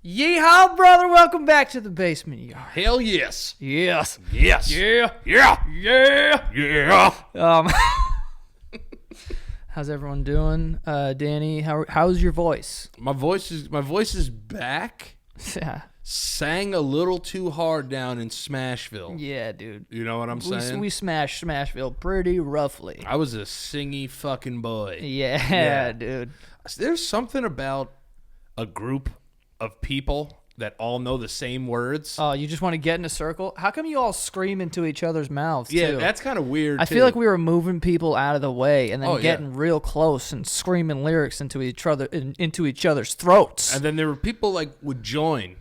Yeehaw, brother! Welcome back to the basement yard. Hell yes. Yes. Yes. Yeah. Yeah. Yeah. Yeah. How's everyone doing? Danny, how's your voice? My voice is back. Yeah. Sang a little too hard down in Smashville. Yeah, dude. You know what I'm saying? We smashed Smashville pretty roughly. I was a singy fucking boy. Yeah, dude. There's something about a group of people that all know the same words. Oh, you just want to get in a circle? How come you all scream into each other's mouths, Yeah, too? that's kind of weird, I feel like we were moving people out of the way and then getting yeah. real close and screaming lyrics into each other's throats. And then there were people like would join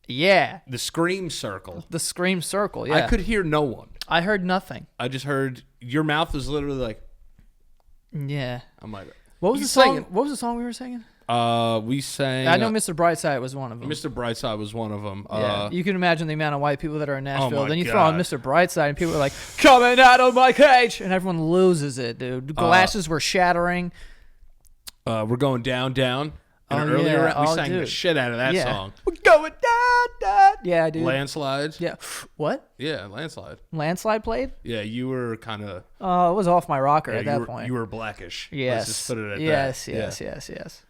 Yeah. the scream circle. The scream circle, yeah. I could hear no one. I heard nothing. I just heard your mouth was literally like. Yeah. I'm like, What was the song? What was the song we were singing? We sang. I know Mr. Brightside was one of them. Mr. Brightside was one of them. Yeah. You can imagine the amount of white people that are in Nashville. my Then you throw on God. Mr. Brightside and people are like, coming out of my cage. And everyone loses it, dude. Glasses were shattering. We're going down. And Oh, earlier yeah. we Oh, sang the dude. shit out of that Yeah. song. We're going down. Yeah, dude. Landslides. Yeah. What? Yeah, landslide. Landslide played? Yeah, you were kind of. Oh, it was off my rocker at that point. You were blackish. Yes. Let's just put it at yes, that. yes.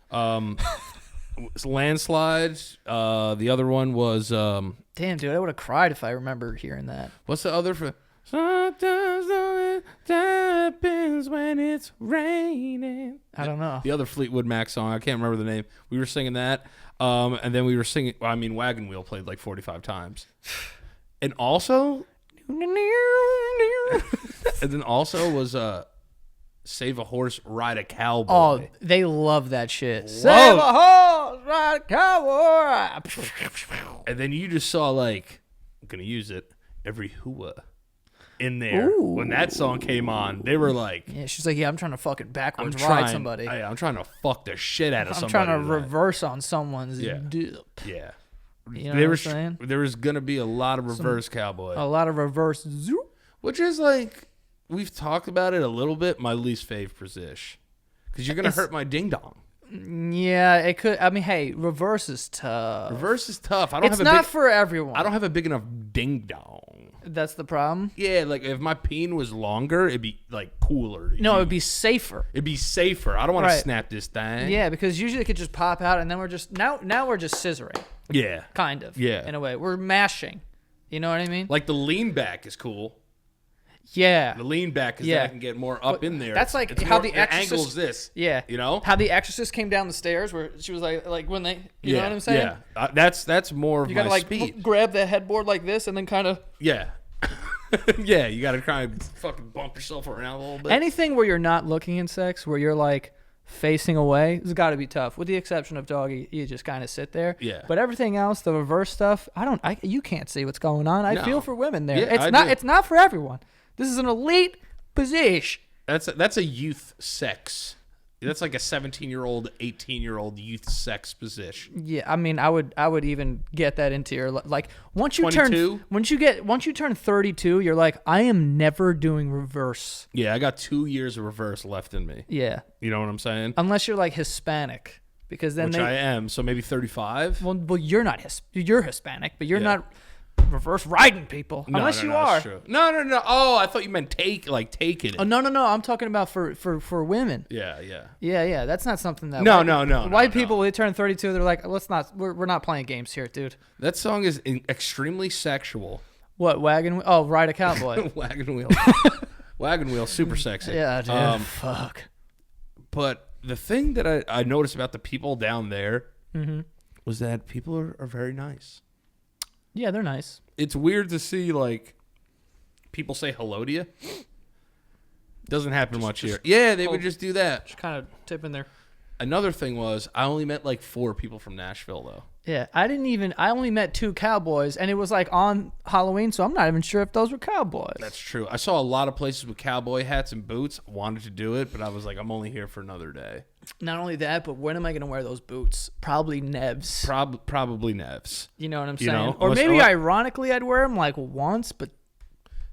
Landslide. The other one was. Damn, dude, I would have cried if I remember hearing that. What's the other for? Sometimes it happens when it's raining. I don't know. The other Fleetwood Mac song, I can't remember the name. We were singing that, and then we were singing. Well, I mean, Wagon Wheel played like 45 times, and also, was Save a Horse, Ride a Cowboy. Oh, they love that shit. Save a horse, ride a cowboy. And then you just saw like, I'm gonna use it, every hooah in there. Ooh. When that song came on, they were like, Yeah, she's like, yeah, I'm trying to fucking backwards ride somebody. I'm trying to fuck the shit out of I'm somebody. trying to tonight. reverse on someone's dip. Yeah. You know what I'm saying? There was gonna be a lot of reverse cowboy, A lot of reverse zoop. which is like we've talked about it a little bit. My least fave position, because you're gonna hurt my ding dong. Yeah, it could. I mean, hey, reverse is tough. Reverse is tough. It's not for everyone. I don't have a big enough ding dong. That's the problem. Yeah, like if my peen was longer, it'd be like cooler. To No, use. it'd be safer. It'd be safer. I don't want to Right. snap this thing. Yeah, because usually it could just pop out, and then we're just now we're just scissoring, Yeah. kind of. Yeah. In a way, we're mashing. You know what I mean? Like the lean back is cool. Yeah. The lean back is Yeah. that I can get more up in there. That's like It's how more- the the Exorcist. angle's this. Yeah. You know? How the Exorcist came down the stairs, where she was like when they, you know what I'm saying? Yeah. That's more of You my gotta like speed. grab the headboard like this, and then kind of Yeah. Yeah, you got to kind of fucking bump yourself around a little bit. anything where you're not looking in sex, where you're like facing away, it's got to be tough. With the exception of doggy, you just kind of sit there. Yeah. But everything else, the reverse stuff, you can't see what's going on. I No. feel for women there. Yeah, It's not for everyone. This is an elite position. That's a youth sex. That's like a 17-year-old, 18-year-old youth sex position. Yeah, I mean, I would even get that into your like once you 22? turn once you turn 32, you're like, I am never doing reverse. Yeah, I got 2 years of reverse left in me. Yeah, You know what I'm saying? unless you're like Hispanic, because then Which I am, so maybe 35. well you're not you're Hispanic, but you're Yeah. not reverse riding people unless you are. That's true. No. Oh, I thought you meant taking it. Oh no, I'm talking about for women. Yeah. Yeah, that's not something that No, white, no. White people, when they turn 32, they're like, we're not playing games here, dude. That song is extremely sexual. What wagon? Oh, ride a cowboy. Wagon wheel. Wagon wheel, super sexy. Yeah, dude. Fuck. But the thing that I noticed about the people down there Mm-hmm. was that people are very nice. Yeah, they're nice. It's weird to see, like, people say hello to you. Doesn't happen much here. Yeah, they would just do that. Just kind of tipping there. Another thing was, I only met, like, 4 people from Nashville, though. Yeah, I only met 2 cowboys, and it was like on Halloween, so I'm not even sure if those were cowboys. That's true. I saw a lot of places with cowboy hats and boots. I wanted to do it, but I was like, I'm only here for another day. Not only that, but when am I going to wear those boots? Probably Nevs. Probably Nevs. You know what I'm You saying? know, or unless- maybe ironically I'd wear them like once, but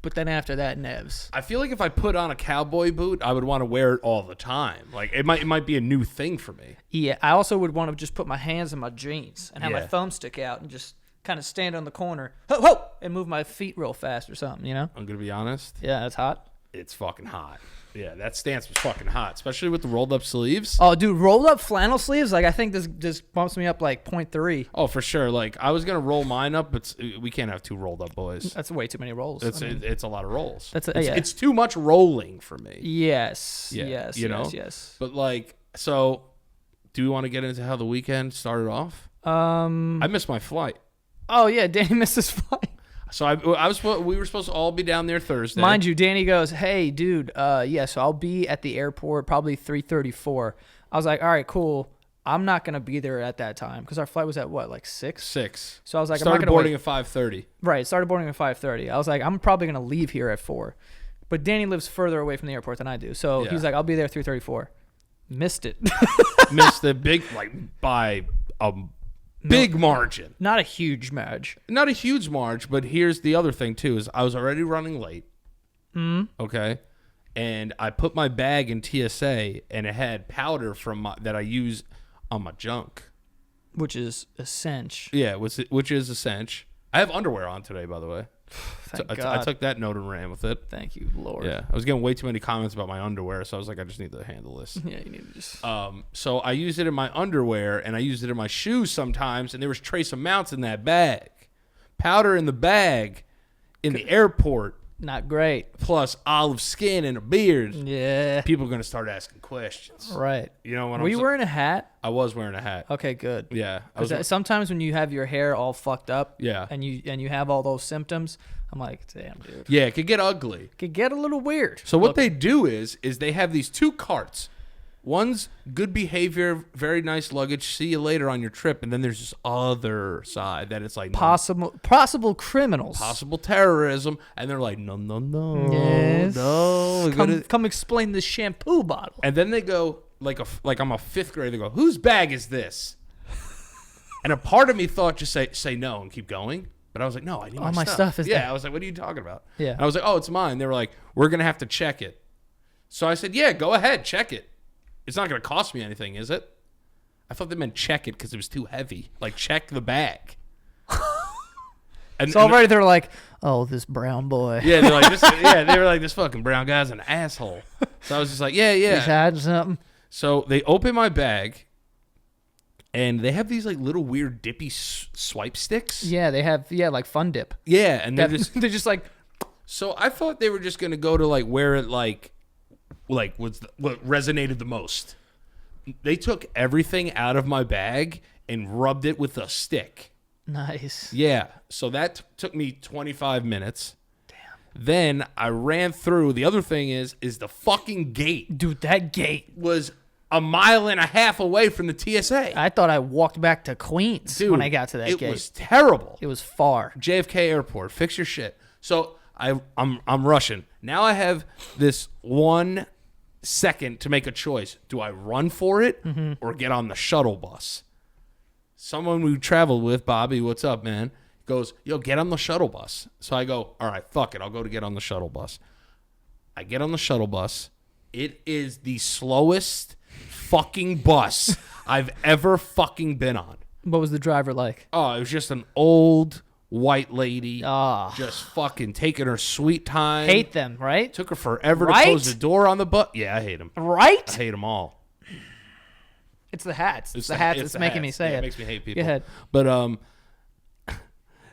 But then after that, nevs. I feel like if I put on a cowboy boot, I would want to wear it all the time. Like it might be a new thing for me. Yeah, I also would want to just put my hands in my jeans and have my Yeah. thumb stick out and just kind of stand on the corner, ho, ho, and move my feet real fast or something, you know? I'm gonna be honest. Yeah, that's hot. It's fucking hot. Yeah, that stance was fucking hot, especially with the rolled up sleeves. Oh, dude, rolled up flannel sleeves, like I think this just bumps me up like 0.3. Oh, for sure. Like I was gonna roll mine up, but we can't have 2 rolled up boys. That's way too many rolls. It's a lot of rolls. It's too much rolling for me. Yes. Yeah, Yes. you know? Yes. But like, so do we want to get into how the weekend started off? I missed my flight. Oh yeah, Danny missed his flight. So we were supposed to all be down there Thursday. Mind you, Danny goes, "Hey, dude, yeah, so I'll be at the airport probably 3:34." I was like, "All right, cool. I'm not gonna be there at that time because our flight was at what, like 6? 6. So I was like, Started I'm not gonna boarding wait. at 5:30. Right, started boarding at 5:30. I was like, I'm probably gonna leave here at 4, but Danny lives further away from the airport than I do, so Yeah. he's like, I'll be there 3:34. Missed it. Missed the big by a big margin. Not a huge match. Not a huge march, but here's the other thing too: is I was already running late. Okay, and I put my bag in TSA, and it had powder that I use on my junk. Which is a cinch. Yeah, which is a cinch. I have underwear on today, by the way. Thank I God. took that note and ran with it. Thank you, Lord. Yeah, I was getting way too many comments about my underwear, so I was like, I just need to handle this. Yeah, you need to just. So I used it in my underwear, and I used it in my shoes sometimes, and there was trace amounts in that bag. Powder in the bag in the airport, Not great. plus olive skin and a beard. Yeah. People are going to start asking questions. Right. You know what Were you wearing a hat? I was wearing a hat. Okay, good. Yeah. I was, Sometimes when you have your hair all fucked up, Yeah. and you have all those symptoms, I'm like, damn, dude, yeah, it could get ugly. could get a little weird. So what they do is they have these 2 carts. One's good behavior, very nice luggage, see you later on your trip, and then there's this other side that it's like possible criminals, possible terrorism, and they're like, no, Yes. no. Come explain this shampoo bottle. And then they go like I'm a 5th grader. They go, whose bag is this? And a part of me thought just say no and keep going. But I was like, no, I need All my stuff is yeah. there. I was like, what are you talking about? Yeah. And I was like, oh, it's mine. They were like, we're gonna have to check it. So I said, yeah, go ahead, check it. It's not gonna cost me anything, is it? I thought they meant check it because it was too heavy. Like check the bag. And So already they're like, oh, this brown boy. yeah, they're like this. Yeah, they were like, this fucking brown guy's an asshole. So I was just like, yeah. He's hiding something. So they open my bag, and they have these like little weird dippy swipe sticks. Yeah, they have like Fun Dip. Yeah, and they're just. They're just like. So I thought they were just gonna go to like where it like what resonated the most. They took everything out of my bag and rubbed it with a stick. Nice. Yeah, so that took me 25 minutes. Damn. Then I ran through. The other thing is the fucking gate. Dude, that gate Was a mile and a half away from the TSA. I thought I walked back to Queens Dude, when I got to that gate. It was terrible. It was far. JFK Airport, fix your shit. So I'm rushing. Now I have this 1 second to make a choice. Do I run for it or get on the shuttle bus? Someone we traveled with, Bobby, what's up, man? Goes, yo, get on the shuttle bus. So I go, all right, fuck it. I'll go to get on the shuttle bus. I get on the shuttle bus. It is the slowest fucking bus I've ever fucking been on. What was the driver like? Oh, it was just an old white lady Ah. just fucking taking her sweet time. Hate them, right? Took her forever Right? to close the door on the bus. Yeah, I hate them. Right? I hate them all. It's the hats. It's the hats that's the making me hats. say Yeah, it. It makes me hate people. Go ahead.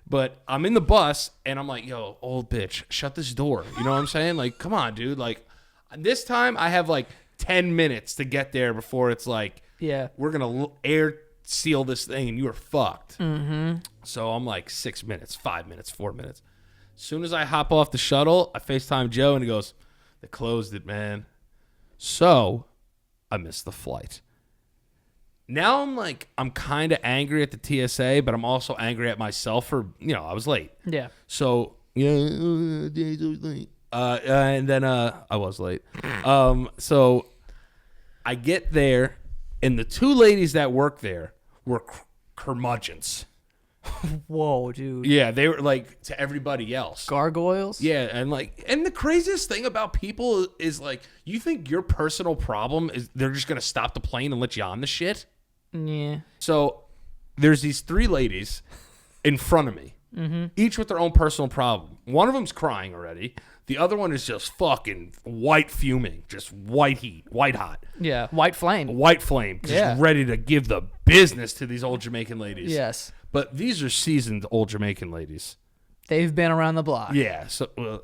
But I'm in the bus and I'm like, yo, old bitch, shut this door. You know what I'm saying? Like, come on, dude. Like, this time I have like 10 minutes to get there before it's like, Yeah. we're gonna air seal this thing and you are fucked. Mm-hmm. So I'm like 6 minutes, 5 minutes, 4 minutes. As soon as I hop off the shuttle, I FaceTime Joe and he goes, they closed it, man. So I missed the flight. Now I'm kind of angry at the TSA, but I'm also angry at myself for, I was late. Yeah. So, and then I was late. So I get there, and the 2 ladies that work there were curmudgeons. Whoa, dude. Yeah, they were like to everybody else. Gargoyles? Yeah, and the craziest thing about people is like, you think your personal problem is they're just gonna stop the plane and let you on the shit? Yeah. So there's these 3 ladies in front of me, each with their own personal problem. One of them's crying already. The other one is just fucking white fuming, just white heat, white hot. Yeah, white flame. White flame, just ready to give the business to these old Jamaican ladies. Yes. But these are seasoned old Jamaican ladies. They've been around the block. Yeah. So,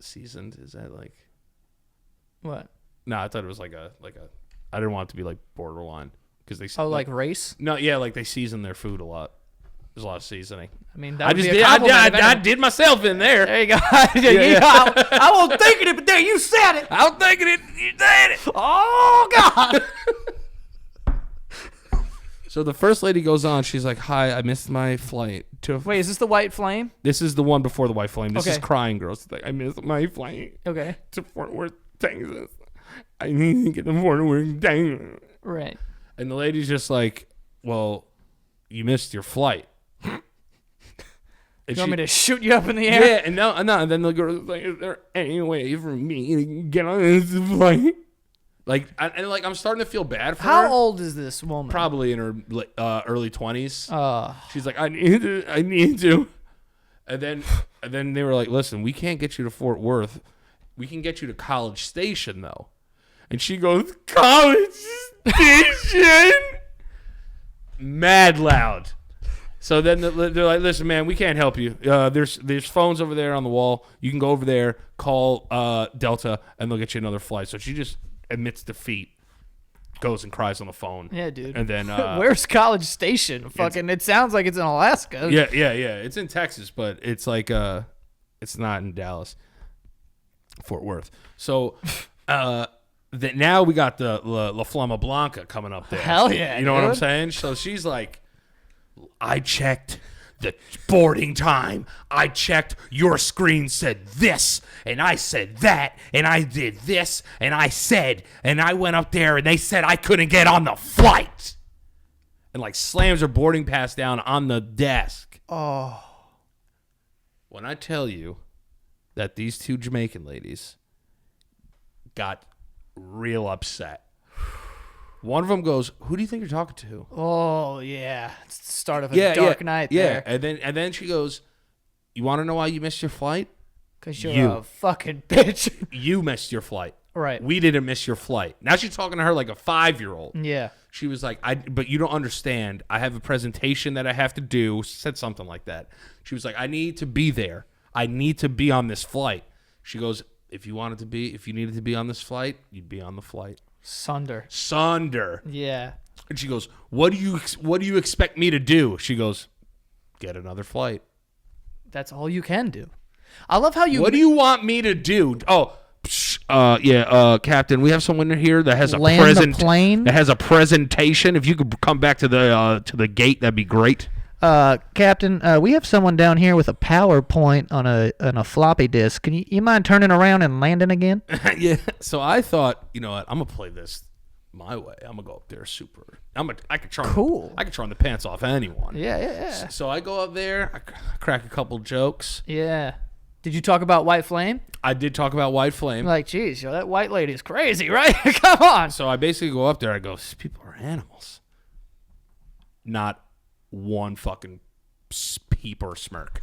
seasoned, is that like? What? No, I thought it was like a. I didn't want it to be like borderline because they. Oh, like race? No, yeah, like they season their food a lot. There's a lot of seasoning. I mean, that would be a compliment. I did myself in there. There you go. I wasn't thinking it, but there you said it. I was thinking it. You said it. Oh God. So the first lady goes on. She's like, "Hi, I missed my flight to." Wait, is this the white flame? This is the one before the white flame. This is Okay. crying girl. She's like, "I missed my flight Okay. to Fort Worth, Texas. I need to get to Fort Worth, Texas." Right. And the lady's just like, "Well, you missed your flight." You want me to shoot you up in the air? Yeah, and no. And then the girl's like, "Is there any way for me to get on this flight?" I'm starting to feel bad for her. How old is this woman? Probably in her early 20s. Uh, She's like, I need to. And then they were like, "Listen, we can't get you to Fort Worth. We can get you to College Station, though." And she goes, "College Station?" Mad loud. So then they're like, "Listen, man, we can't help you. There's phones over there on the wall. You can go over there, call Delta, and they'll get you another flight." So she just admits defeat, goes and cries on the phone. yeah, dude. And then Where's College Station? Fucking, it sounds like it's in Alaska. yeah. It's in Texas, but it's like it's not in Dallas, Fort Worth. So that now we got the La Flama Blanca coming up there. Hell yeah, you know what I'm dude. saying? So she's like, "I checked the boarding time. I checked. Your screen said this, and I said that, and I did this, and I said, and I went up there, and they said I couldn't get on the flight." And like slams her boarding pass down on the desk. Oh. When I tell you that these 2 Jamaican ladies got real upset. One of them goes, "Who do you think you're talking to?" Oh, yeah. It's the start of a dark night there. And then she goes, "You want to know why you missed your flight? Because you're You. a fucking bitch. You missed your flight. Right. We didn't miss your flight." Now she's talking to her like a 5-year-old. Yeah. She was like, "But you don't understand. I have a presentation that I have to do." She said something like that. She was like, "I need to be there. I need to be on this flight." She goes, if you needed to be on this flight, you'd be on the flight." Sunder. Yeah. And she goes, what do you expect me to do?" She goes, "Get another flight." That's all you can do. I love how you... What do you want me to do? Oh, Captain, we have someone here that has a Land the plane? that has a presentation. If you could come back to the gate, that'd be great. Captain, we have someone down here with a PowerPoint on a floppy disk. Can you mind turning around and landing again? Yeah. So I thought, you know what? I'm gonna play this my way. I'm gonna go up there super. I could charm. Cool. I could charm the pants off anyone. Yeah. So I go up there. I crack a couple jokes. Yeah. Did you talk about White Flame? I did talk about White Flame. Like, geez, yo, that white lady's crazy, right? Come on. So I basically go up there. I go, "These people are animals." Not one fucking peep or smirk.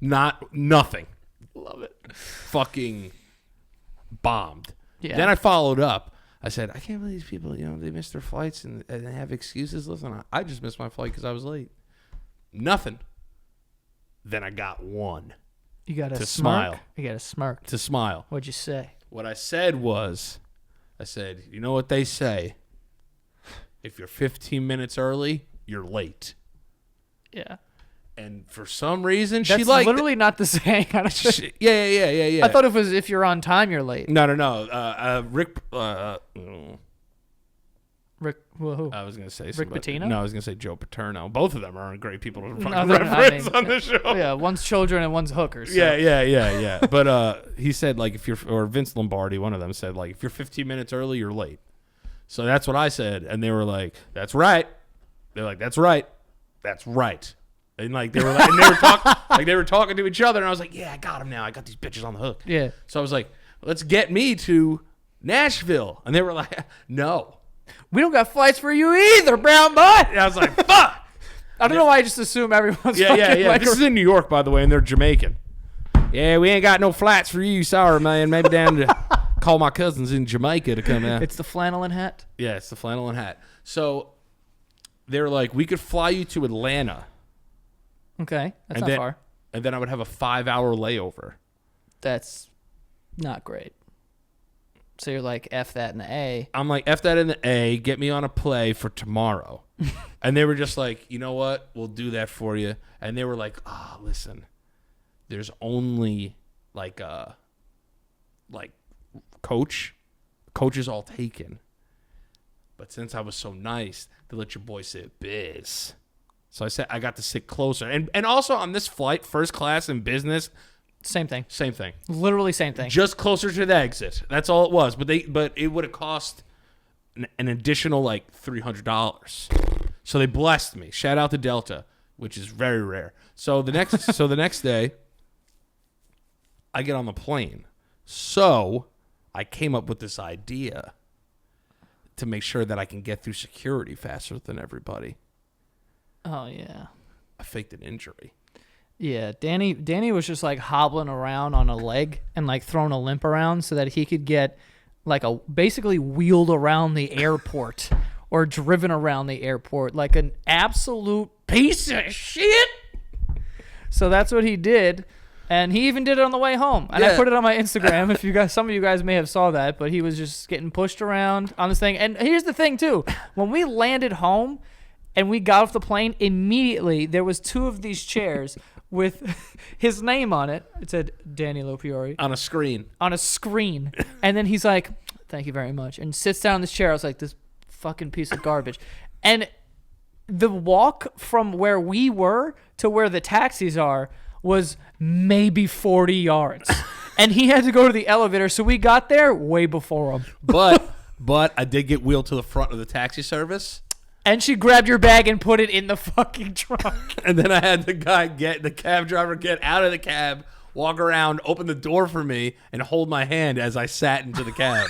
Nothing. Love it. Fucking bombed. Yeah. Then I followed up. I said, "I can't believe these people, they missed their flights and they have excuses. Listen, I just missed my flight because I was late." Nothing. Then I got one. You got a To smirk? smile. You got a smirk. To smile. What'd you say? What I said was, "You know what they say? If you're 15 minutes early, you're late." Yeah. And for some reason, That's she liked literally not the saying. Yeah. I thought it was if you're on time, you're late. No. Rick, whoa. I was going to say Rick Pitino? No, I was going to say Joe Paterno. Both of them are great people to No, reference on the show. Yeah, one's children and one's hookers. So. Yeah. But he said, or Vince Lombardi, one of them said, if you're 15 minutes early, you're late. So that's what I said. And they were like, "That's right. They're like, that's right. That's right. And like they were like, and they were talking like they were talking to each other, and I was like, yeah, I got them now. I got these bitches on the hook. Yeah. So I was like, let's get me to Nashville. And they were like, no. We don't got flights for you either, brown boy. And I was like, fuck. I don't know why I just assume everyone's Yeah. like This is in New York, by the way, and they're Jamaican. Yeah, we ain't got no flights for you. Sorry, man. Maybe down to call my cousins in Jamaica to come out. It's the flannel and hat. Yeah, it's the flannel and hat. So they were like, we could fly you to Atlanta. Okay, that's not far. And then I would have a 5-hour layover. That's not great. So you're like, F that in the A. I'm like, F that in the A. Get me on a play for tomorrow. And they were just like, you know what? We'll do that for you. And they were like, listen, there's only like coach. Coach is all taken. But since I was so nice, they let your boy sit biz. So I said I got to sit closer. And also on this flight, first class in business, Same thing. same thing. Literally same thing. Just closer to the exit. That's all it was. But it would have cost an additional like $300. So they blessed me. Shout out to Delta, which is very rare. So the next day, I get on the plane. So I came up with this idea to make sure that I can get through security faster than everybody. Oh yeah. I faked an injury. Yeah, Danny was just like hobbling around on a leg and like throwing a limp around so that he could get like basically wheeled around the airport or driven around the airport like an absolute piece of shit. So that's what he did. And he even did it on the way home. And I put it on my Instagram. If you guys, some of you guys may have saw that, but he was just getting pushed around on this thing. And here's the thing too. When we landed home and we got off the plane, immediately there was 2 of these chairs with his name on it. It said Danny Lopiori. On a screen. On a screen. And then he's like, thank you very much. And sits down in this chair. I was like, this fucking piece of garbage. And the walk from where we were to where the taxis are was maybe 40 yards. And he had to go to the elevator, so we got there way before him. But I did get wheeled to the front of the taxi service. And she grabbed your bag and put it in the fucking trunk. And then I had the cab driver get out of the cab, walk around, open the door for me, and hold my hand as I sat into the cab.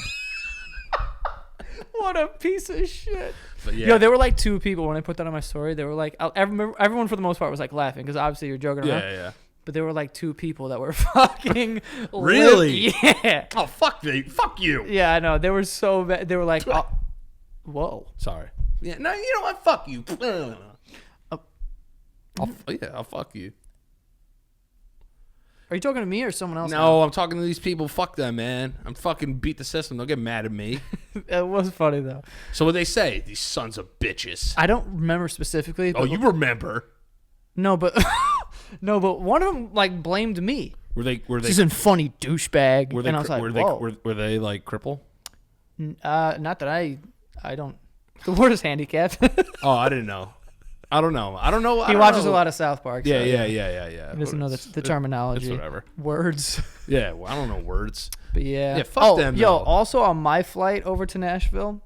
What a piece of shit. But yeah. Yo, there were like 2 people when I put that on my story. They were like, everyone for the most part was like laughing because obviously you're joking around. Yeah. But there were like 2 people that were fucking Really? Yeah. Oh, fuck you. Yeah, I know. They were so bad. They were like, oh, whoa. Sorry. Yeah, no, you know what? Fuck you. I'll fuck you. Are you talking to me or someone else? No, I'm talking to these people. Fuck them, man. I'm fucking beat the system. Don't get mad at me. It was funny though. So what they say? These sons of bitches. I don't remember specifically. Oh, you remember? No, but one of them like blamed me. Were they? This isn't funny, douchebag. Were they? And I was like, whoa. Were they like cripple? Not that I don't. The word is handicapped. Oh, I didn't know. I don't know. He watches a lot of South Park. Yeah. He But doesn't know the terminology. It's whatever. Words. Yeah, well, I don't know words. But yeah. Yeah, fuck them. Yo, though. also on my flight over to Nashville,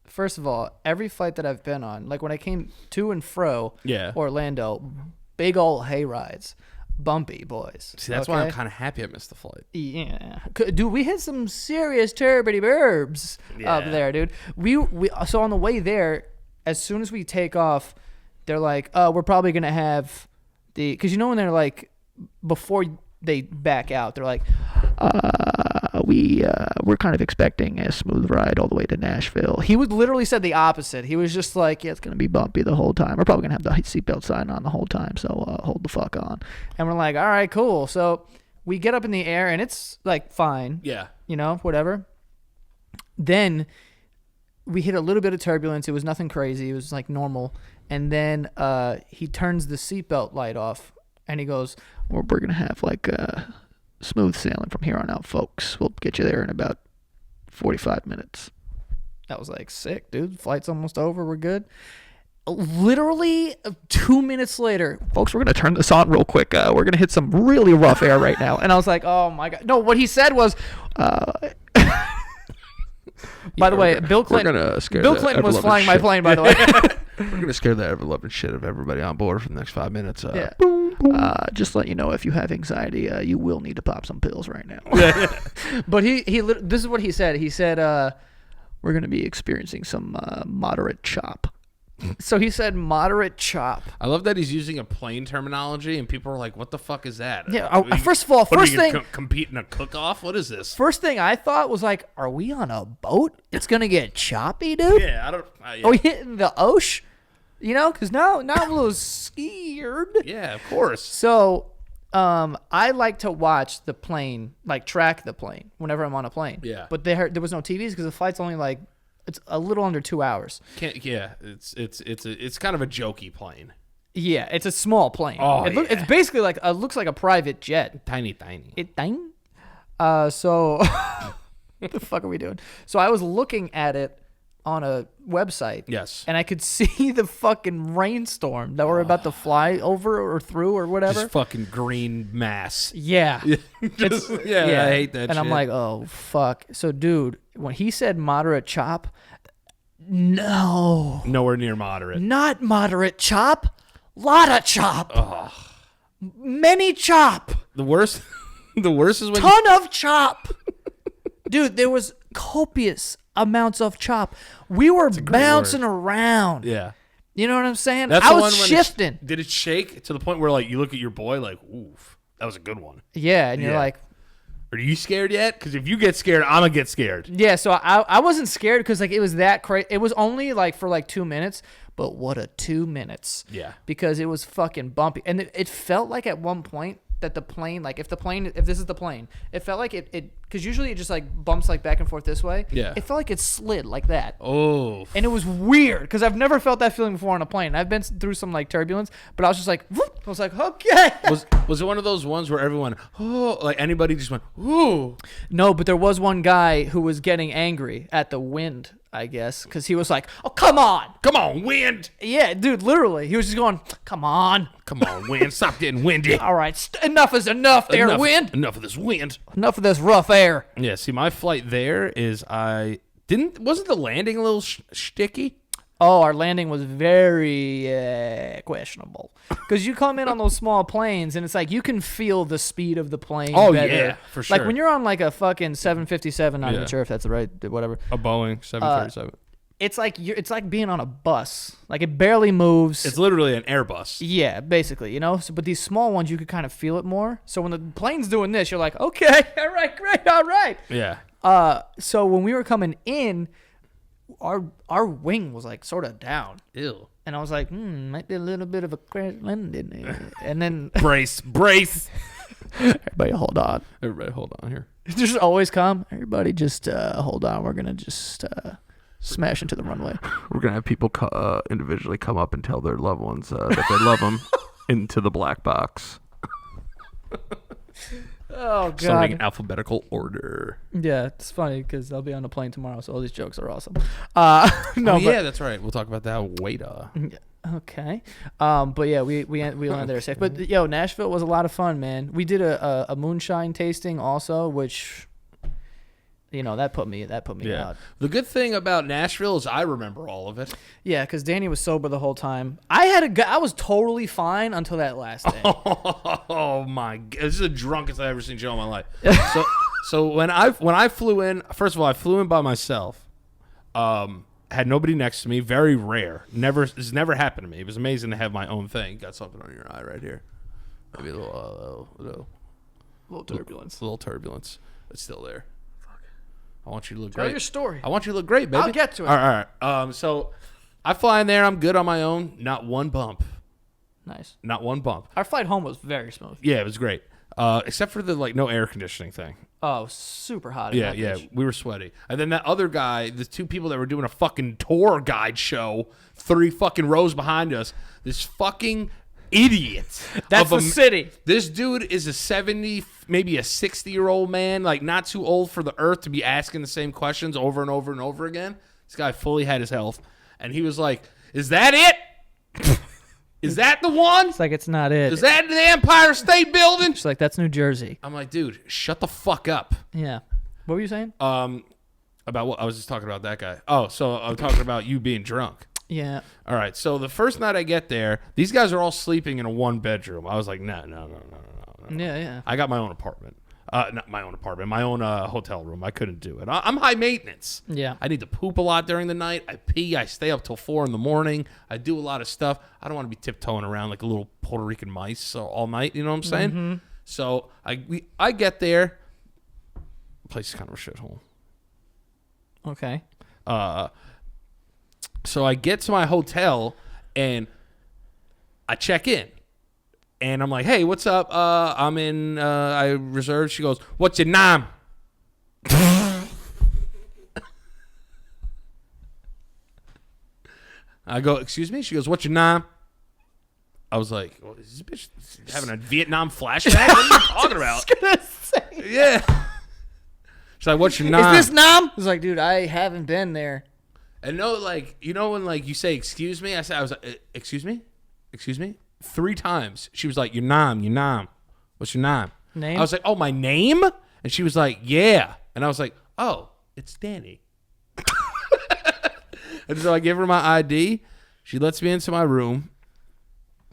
first of all, every flight that I've been on, like when I came to and fro Orlando, big old hay rides. Bumpy, boys. See, that's why I'm kind of happy I missed the flight. Yeah. Dude, we hit some serious turbity burbs up there, dude. So on the way there, as soon as we take off, they're like, we're probably going to have because you know when they're like, before they back out, they're like, we're kind of expecting a smooth ride all the way to Nashville. He would literally said the opposite. He was just like, yeah, it's going to be bumpy the whole time. We're probably going to have the seatbelt sign on the whole time, so hold the fuck on. And we're like, all right, cool. So we get up in the air, and it's like fine. Yeah. You know, whatever. Then we hit a little bit of turbulence. It was nothing crazy. It was like normal. And then he turns the seatbelt light off, and he goes, we're going to have like smooth sailing from here on out, folks. We'll get you there in about 45 minutes. I was like, sick, dude. Flight's almost over. We're good. Literally 2 minutes later, folks, we're going to turn this on real quick. We're going to hit some really rough air right now. And I was like, oh, my God. No, what he said was... By the way, Bill Clinton was flying my plane, by the way. We're gonna scare the ever-loving shit of everybody on board for the next 5 minutes. Yeah. Just let you know, if you have anxiety, you will need to pop some pills right now. But this is what he said. He said, we're going to be experiencing some moderate chop. So he said moderate chop. I love that he's using a plane terminology, and people are like, "What the fuck is that?" Yeah. First of all, compete in a cook-off. What is this? First thing I thought was like, are we on a boat? It's gonna get choppy, dude. Yeah, I don't. Yeah. Are we hitting the ocean? You know, because now I'm a little scared. Yeah, of course. So, I like to watch the plane, like track the plane whenever I'm on a plane. Yeah. But there was no TVs because the flight's only like, it's a little under 2 hours. It's kind of a jokey plane. Yeah, it's a small plane. Oh, It's basically like looks like a private jet. Tiny. So what the fuck are we doing? So I was looking at it on a website. Yes. And I could see the fucking rainstorm that we're about to fly over or through or whatever. Just fucking green mass. Yeah. I hate that shit. And I'm like, oh, fuck. So, dude, when he said moderate chop, no. Nowhere near moderate. Not moderate chop. Lotta chop. Ugh. Many chop. The worst is when Ton of chop. Dude, there was copious amounts of chop. We were bouncing around. Yeah. You know what I'm saying? That's I the was one when shifting. Did it shake to the point where like you look at your boy like, oof, that was a good one? Yeah, and you're like, are you scared yet? Because if you get scared, I'm gonna get scared. yeah. So I wasn't scared because like it was that crazy. It was only like for like 2 minutes, but what a 2 minutes. Yeah. Because it was fucking bumpy, and it felt like at one point that the plane, like if this is the plane, it felt like it because usually it just like bumps like back and forth this way. Yeah. It felt like it slid like that. Oh. And it was weird because I've never felt that feeling before on a plane. I've been through some like turbulence, but I was just like, whoop. I was like, okay. Was it one of those ones where everyone, like anybody just went, ooh? No, but there was one guy who was getting angry at the wind, I guess, because he was like, oh, come on, wind. Yeah, dude, literally. He was just going, come on, wind, stop getting windy. all right, enough is enough there, wind. Enough of this wind. Enough of this rough air. Yeah, see, my flight there is wasn't the landing a little shticky? Oh, our landing was very questionable. Because you come in on those small planes, and it's like you can feel the speed of the plane better. Yeah, for sure. Like when you're on like a fucking 757, not even sure if that's the right, whatever. A Boeing 737. It's like being on a bus. Like it barely moves. It's literally an Airbus. Yeah, basically, you know. So, but these small ones, you could kind of feel it more. So when the plane's doing this, you're like, okay, all right, great, all right. Yeah. So when we were coming in, our wing was like sort of down. Ew. And I was like, might be a little bit of a crash landing here. And then brace. Everybody hold on. Everybody hold on here. Just always calm. Everybody just hold on. We're gonna just smash into the runway. We're gonna have people individually come up and tell their loved ones that they love them into the black box. Oh, God. Starting in alphabetical order. Yeah, it's funny because I'll be on a plane tomorrow, so all these jokes are awesome. Yeah, that's right. We'll talk about that later. Okay. But yeah, we landed there safe. But yo, Nashville was a lot of fun, man. We did a moonshine tasting also, which, you know, that put me out. The good thing about Nashville is I remember all of it. Yeah, because Danny was sober the whole time. I was totally fine until that last day. Oh my God, this is the drunkest I've ever seen Joe in my life. So when I flew in, first of all, I flew in by myself. Had nobody next to me. Very rare. It's never happened to me. It was amazing to have my own thing. Got something on your eye right here. Maybe a little turbulence. A little turbulence. It's still there. I want you to look Tell great. your story. I want you to look great, baby. I'll get to it. All right. So I fly in there. I'm good on my own. Not one bump. Nice. Not one bump. Our flight home was very smooth. Yeah, it was great. Except for the no air conditioning thing. Oh, super hot. Yeah. We were sweaty. And then that other guy, the two people that were doing a fucking tour guide show, 3 fucking rows behind us, this fucking idiot. That's the city. This dude is a 70, maybe a 60-year-old man, like not too old for the earth to be asking the same questions over and over and over again. This guy fully had his health. And he was like, is that it? Is that the one? It's like, it's not it. Is that the Empire State Building? She's like, that's New Jersey. I'm like, dude, shut the fuck up. Yeah. What were you saying? About what? I was just talking about that guy. Oh, so I'm talking about you being drunk. Yeah. All right. So the first night I get there, these guys are all sleeping in a 1-bedroom. I was like, no. Yeah. I got my own apartment. Not my own apartment, my own hotel room. I couldn't do it. I'm high maintenance. Yeah. I need to poop a lot during the night. I pee. I stay up till 4 a.m. I do a lot of stuff. I don't want to be tiptoeing around like a little Puerto Rican mice all night. You know what I'm saying? Mm-hmm. So I get there. The place is kind of a shithole. Okay. So I get to my hotel and I check in. And I'm like, hey, what's up? I'm in, I reserved. She goes, what's your name? I go, excuse me? She goes, what's your name? I was like, well, is this bitch having a Vietnam flashback? What are you talking about? Yeah. She's like, what's your name? Is this Nam? He's like, dude, I haven't been there. And no, like, you know when like you say, excuse me? I was like, excuse me? 3 times. She was like, your name. What's your name? Name? I was like, oh, my name? And she was like, yeah. And I was like, oh, it's Danny. And so I give her my ID. She lets me into my room.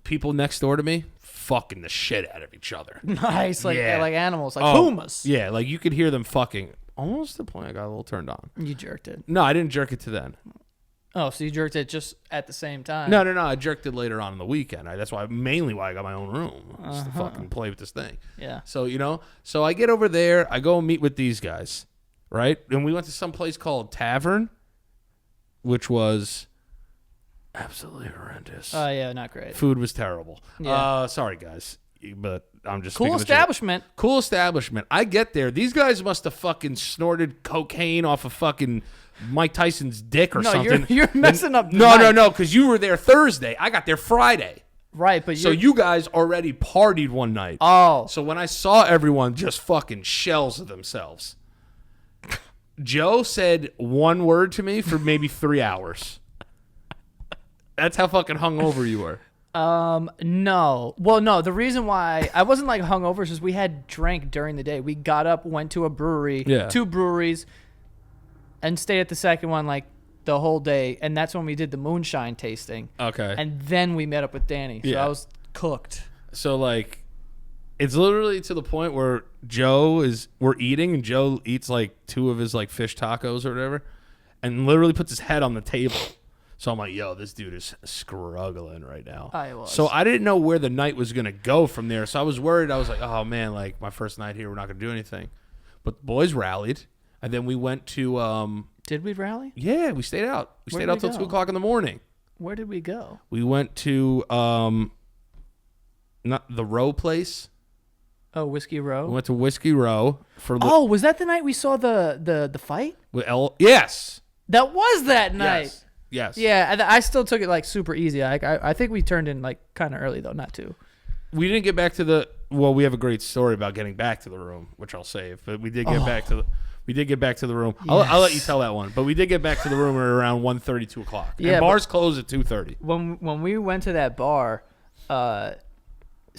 People next door to me fucking the shit out of each other. Nice. Like animals. Like Oh, pumas. Yeah, like you could hear them fucking. Almost to the point I got a little turned on. You jerked it. No, I didn't jerk it to then. Oh, so you jerked it just at the same time? No. I jerked it later on in the weekend. That's mainly why I got my own room. Just to fucking play with this thing. Yeah. So, so I get over there. I go and meet with these guys, right? And we went to some place called Tavern, which was absolutely horrendous. Oh, yeah, not great. Food was terrible. Yeah. Sorry, guys. But I'm just Cool establishment. Cool establishment. I get there. These guys must have fucking snorted cocaine off of fucking Mike Tyson's dick or something. You're messing up. No, because you were there Thursday. I got there Friday. Right, but so you guys already partied one night. Oh. So when I saw everyone just fucking shells of themselves, Joe said one word to me for maybe 3 hours. That's how fucking hungover you were. No. Well, no. The reason why I wasn't like hungover is because we had drank during the day. We got up, went to a brewery, 2 breweries, and stayed at the second one like the whole day. And that's when we did the moonshine tasting. Okay. And then we met up with Danny. So I was cooked. So like, it's literally to the point where we're eating and Joe eats like 2 of his like fish tacos or whatever, and literally puts his head on the table. So I'm like, yo, this dude is struggling right now. I was. So I didn't know where the night was going to go from there. So I was worried. I was like, oh, man, like my first night here, we're not going to do anything. But the boys rallied. And then we went to... Did we rally? Yeah, we stayed out. We stayed out till 2 o'clock in the morning. Where did we go? We went to not the Row place. Oh, Whiskey Row? We went to Whiskey Row. Was that the night we saw the fight? With Yes. That was that night. Yes. Yeah, I still took it like super easy. I think we turned in like kind of early though, not too. We didn't get back to the. Well, we have a great story about getting back to the room, which I'll save. But we did get back to the. We did get back to the room. Yes. I'll let you tell that one. But we did get back to the room around 1:30, 2 o'clock. Yeah, and bars close at 2:30. When we went to that bar, so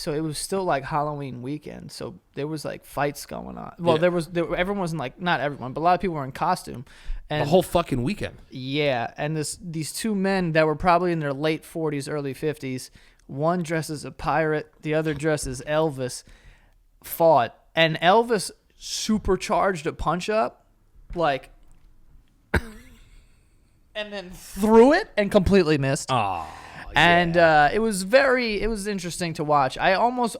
it was still like Halloween weekend. So there was like fights going on. Well, everyone wasn't like, not everyone, but a lot of people were in costume. And, the whole fucking weekend. Yeah, and these 2 men that were probably in their late 40s, early 50s, one dressed as a pirate, the other dressed as Elvis, fought. And Elvis supercharged a punch up, like, and then threw it and completely missed. Oh. And it was interesting to watch. I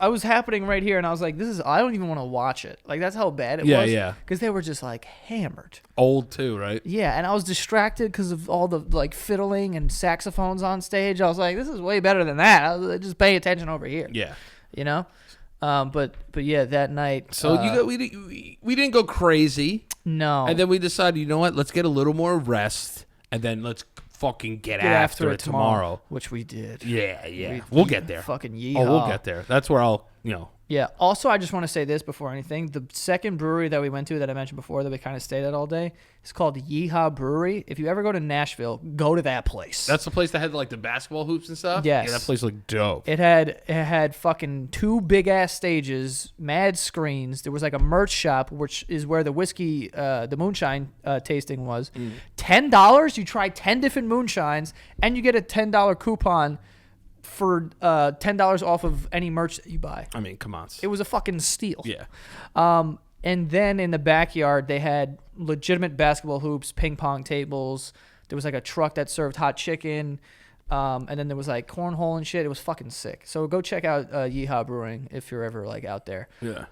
was happening right here, and I was like, I don't even want to watch it. Like, that's how bad it was. Yeah. Because they were just like hammered. Old too, right? Yeah, and I was distracted because of all the like fiddling and saxophones on stage. I was like, this is way better than that. I was just paying attention over here. Yeah. You know? But yeah, that night. So we didn't go crazy. No. And then we decided, you know what? Let's get a little more rest, and then let's fucking get after it tomorrow. Which we did. Yeah. We'll get there. Fucking yeehaw. Oh, we'll get there. That's where I'll Yeah. Also, I just want to say this before anything. The second brewery that we went to that I mentioned before that we kind of stayed at all day is called Yeehaw Brewery. If you ever go to Nashville, go to that place. That's the place that had like the basketball hoops and stuff? Yes. Yeah, that place looked dope. It had fucking 2 big ass stages, mad screens. There was like a merch shop, which is where the whiskey, the moonshine tasting was. $10, you try 10 different moonshines, and you get a $10 coupon for $10 off of any merch that you buy. I mean, come on. It was a fucking steal. Yeah. And then in the backyard, they had legitimate basketball hoops, ping pong tables. There was like a truck that served hot chicken. And then there was like cornhole and shit. It was fucking sick. So go check out Yeehaw Brewing if you're ever like out there. Yeah.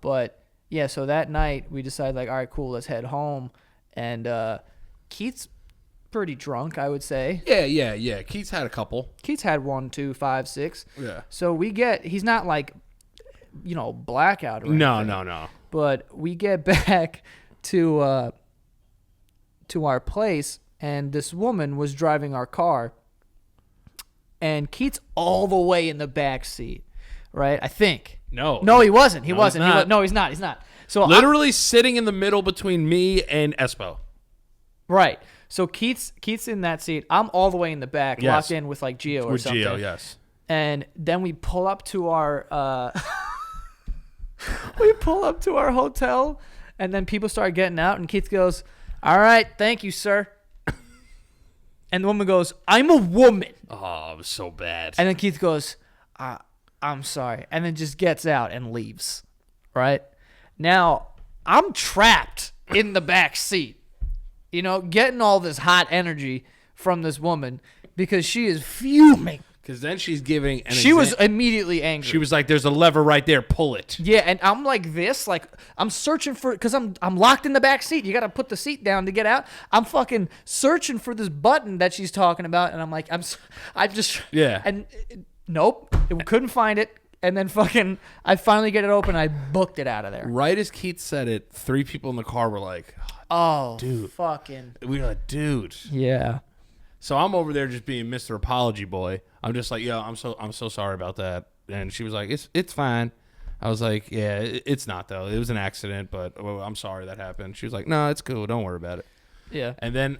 But yeah, so that night we decided like, all right, cool, let's head home. And Keith's pretty drunk, I would say. Yeah. Keith's had a couple. Keith's had 1, 2, 5, 6. Yeah. So he's not like, blackout or anything. No. But we get back to our place, and this woman was driving our car, and Keith's all the way in the back seat, right? I think. No, he wasn't. He No, wasn't. he's not. No, he's not. He's not. So Literally sitting in the middle between me and Espo. right. So Keith's in that seat. I'm all the way in the back, Yes. locked in with like Gio or With something. Gio, yes. And then we pull up to our hotel, and then people start getting out, and Keith goes, "All right, thank you, sir." And the woman goes, "I'm a woman." Oh, it was so bad. And then Keith goes, "I'm sorry," and then just gets out and leaves. Right? Now, I'm trapped in the back seat, getting all this hot energy from this woman because she is fuming. Because then she's giving She was immediately angry. She was like, there's a lever right there, pull it. Yeah, and I'm like this, like I'm searching for, because I'm locked in the back seat. You got to put the seat down to get out. I'm fucking searching for this button that she's talking about, and I'm like, I just Yeah. And nope, couldn't find it. And then I finally get it open. I booked it out of there. Right as Keith said it, 3 people in the car were like, Oh, dude. fucking. We were like, dude. Yeah. So I'm over there just being Mr. Apology Boy. I'm just like, yo, I'm so sorry about that. And she was like, it's fine. I was like, yeah, it's not though. It was an accident, but I'm sorry that happened. She was like, no, it's cool. Don't worry about it. Yeah. And then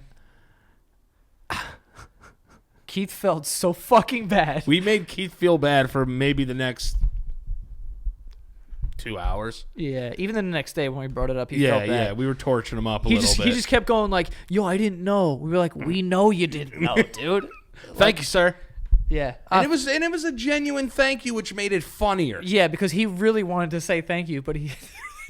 Keith felt so fucking bad. we made Keith feel bad for maybe the next 2 hours. Yeah. Even the next day when we brought it up, he felt bad. Yeah. We were torching him up a little bit. He just kept going like, yo, I didn't know. We were like, we know you didn't know, dude. Thank you, sir. Yeah. And it was a genuine thank you, which made it funnier. Yeah, because he really wanted to say thank you, but he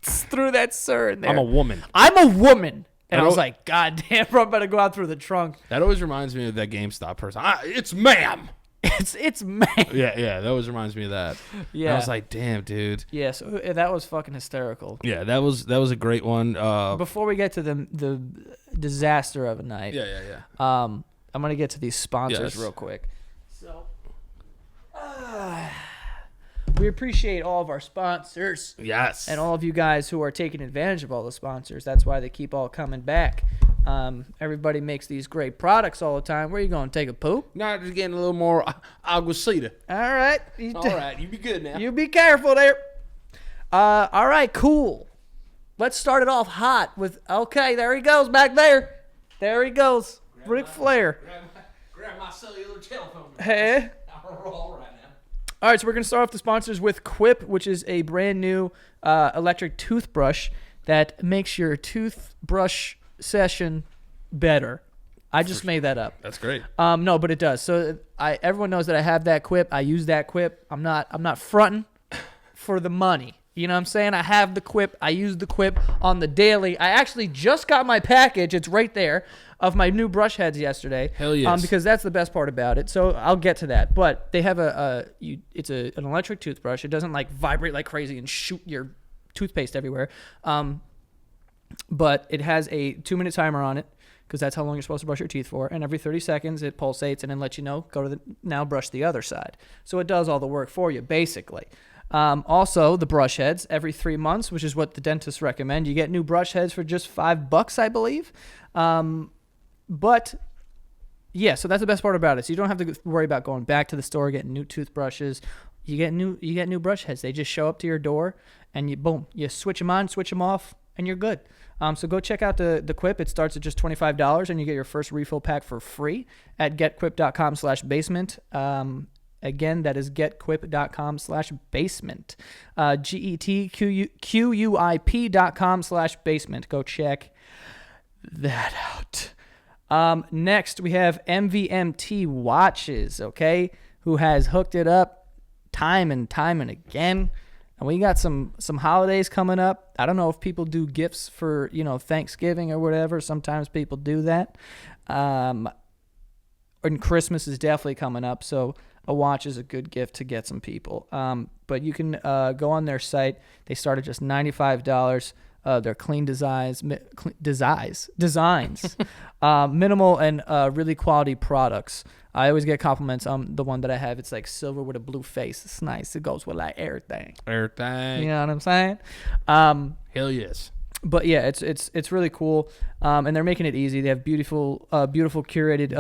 threw that sir in there. I'm a woman. I'm a woman. And I was don't- like, God damn, bro, I'm about to go out through the trunk. That always reminds me of that GameStop person. It's ma'am. It's man. Yeah. That always reminds me of that. Yeah. And I was like, damn, dude. Yeah, so that was fucking hysterical. Yeah, that was a great one. Before we get to the disaster of a night, Yeah. I'm gonna get to these sponsors Yes. real quick. So, we appreciate all of our sponsors. Yes. And all of you guys who are taking advantage of all the sponsors. That's why they keep all coming back. Everybody makes these great products all the time. Where you going? Take a poop? Now just getting a little more aguacita. All right. All right, you be good now. You be careful there. All right, cool. Let's start it off hot with, okay, there he goes back there. There he goes. Ric Flair. Grab my cellular telephone. Hey. I'll roll right now. All right, so we're going to start off the sponsors with Quip, which is a brand new electric toothbrush that makes your toothbrush session better. I just made that up. That's great. No, but it does. So everyone knows that I have that Quip. I use that Quip. I'm not fronting for the money. You know what I'm saying? I have the Quip. I use the Quip on the daily. I actually just got my package. It's right there of my new brush heads yesterday. Hell yes. Because that's the best part about it. So I'll get to that. But they have it's an electric toothbrush. It doesn't like vibrate like crazy and shoot your toothpaste everywhere. But it has a 2-minute timer on it because that's how long you're supposed to brush your teeth for. And every 30 seconds it pulsates and then lets you know, now brush the other side. So it does all the work for you, basically. Also, the brush heads every 3 months, which is what the dentists recommend. You get new brush heads for just $5, I believe. But yeah, so that's the best part about it. So you don't have to worry about going back to the store, getting new toothbrushes. you get new brush heads. They just show up to your door, and you switch them on, switch them off, and you're good. So go check out the Quip. It starts at just $25, and you get your first refill pack for free at getquip.com/basement. Again, that is getquip.com/basement. GETQUIP.com/basement. Go check that out. Next, we have MVMT Watches, okay, who has hooked it up time and again. And we got some holidays coming up. I don't know if people do gifts for, Thanksgiving or whatever. Sometimes people do that. And Christmas is definitely coming up, so a watch is a good gift to get some people. But you can go on their site. They start at just $95. They're clean designs, minimal and really quality products. I always get compliments on the one that I have. It's like silver with a blue face. It's nice. It goes with like everything. Everything. You know what I'm saying? Hell yes. But yeah, it's really cool, and they're making it easy. They have beautiful curated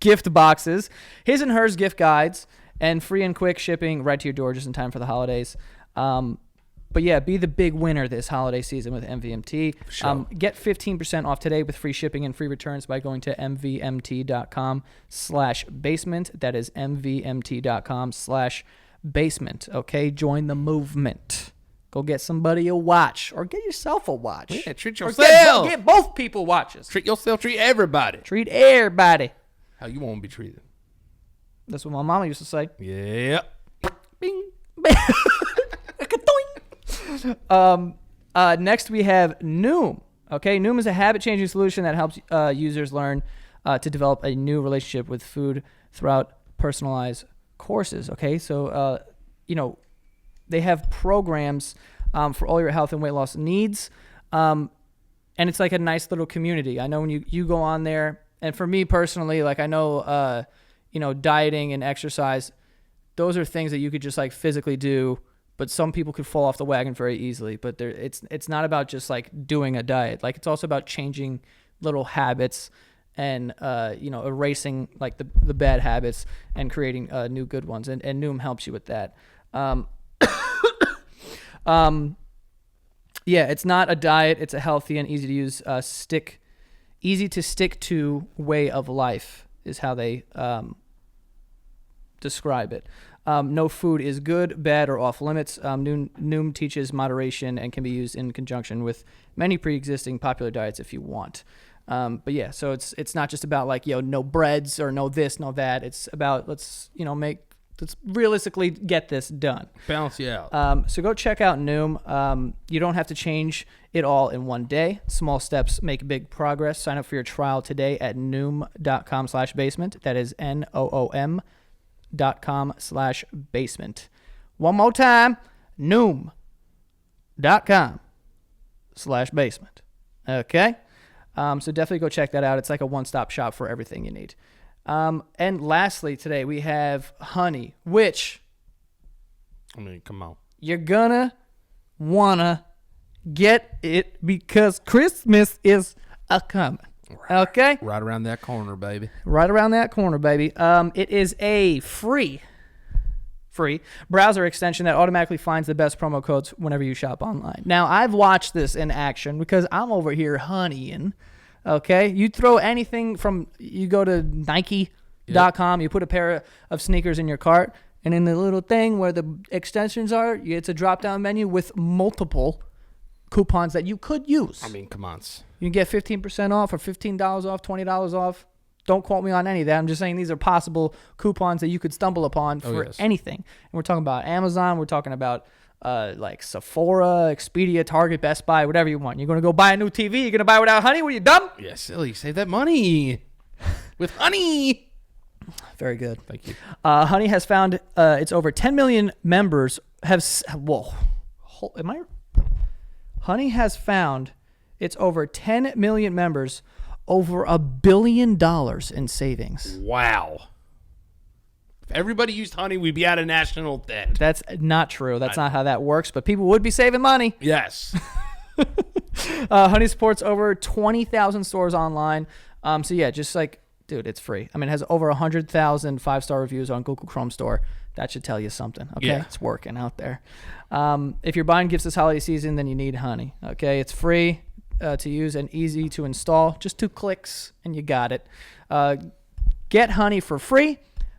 gift boxes, his and hers gift guides, and free and quick shipping right to your door just in time for the holidays. But yeah, be the big winner this holiday season with MVMT. Sure. Get 15% off today with free shipping and free returns by going to mvmt.com/basement. That is mvmt.com/basement. Okay, join the movement. Go get somebody a watch, or get yourself a watch. Yeah, treat Or yourself. get both people watches. Treat yourself. Treat everybody. Treat everybody. How you want to be treated? That's what my mama used to say. Yeah. Bing. Next we have Noom. Okay, Noom is a habit-changing solution that helps users learn to develop a new relationship with food throughout personalized courses. Okay, so they have programs for all your health and weight loss needs, and it's like a nice little community. I know when you go on there, and for me personally, like I know, dieting and exercise, those are things that you could just like physically do. But some people could fall off the wagon very easily. But it's not about just like doing a diet. Like it's also about changing little habits and erasing like the bad habits and creating new good ones. And Noom helps you with that. Yeah, it's not a diet. It's a healthy and easy to use easy to stick to way of life is how they describe it. No food is good, bad, or off limits. Noom teaches moderation and can be used in conjunction with many pre-existing popular diets if you want. But yeah, so it's not just about like, no breads or no this, no that. It's about let's realistically get this done. Balance you out. So go check out Noom. You don't have to change it all in one day. Small steps make big progress. Sign up for your trial today at noom.com/basement. That is NOOM.com/basement. One more time, Noom.com/basement. Okay? So definitely go check that out. It's like a one-stop shop for everything you need. And lastly, today we have honey, which come on. You're gonna wanna get it because Christmas is a-coming. Okay? Right around that corner, baby. Right around that corner, baby. It is a free browser extension that automatically finds the best promo codes whenever you shop online. Now, I've watched this in action because I'm over here honeying. Okay? You throw anything you go to Nike.com, you put a pair of sneakers in your cart, and in the little thing where the extensions are, it's a drop-down menu with multiple coupons that you could use. I mean, come on. You can get 15% off or $15 off, $20 off. Don't quote me on any of that. I'm just saying these are possible coupons that you could stumble upon for anything. And we're talking about Amazon. We're talking about like Sephora, Expedia, Target, Best Buy, whatever you want. You're going to go buy a new TV. You're going to buy it without honey? Were you dumb? Yeah, silly. Save that money with honey. Very good. Thank you. Honey has found its over 10 million members Honey has found its over 10 million members over $1 billion in savings. Wow. If everybody used honey, we'd be out of national debt. That's not true. That's not how that works, but people would be saving money. Yes. Honey supports over 20,000 stores online. So yeah, just like Dude, it's free. I mean, it has over 100,000 5-star reviews on Google Chrome Store. That should tell you something, okay? Yeah. It's working out there. If you're buying gifts this holiday season, then you need Honey, okay? It's free to use and easy to install. Just 2 clicks, and you got it. Get Honey for free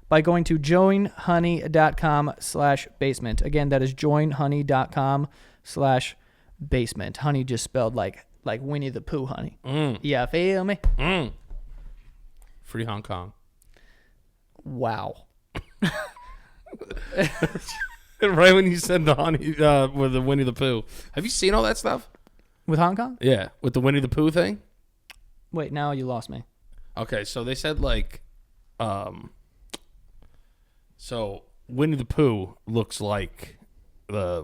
by going to joinhoney.com/basement. Again, that is joinhoney.com/basement. Honey just spelled like Winnie the Pooh honey. Yeah, feel me? Free Hong Kong. Wow. Right when you said the honey with the Winnie the Pooh. Have you seen all that stuff? With Hong Kong? Yeah, with the Winnie the Pooh thing. Wait, now you lost me. Okay, so they said like, so Winnie the Pooh looks like the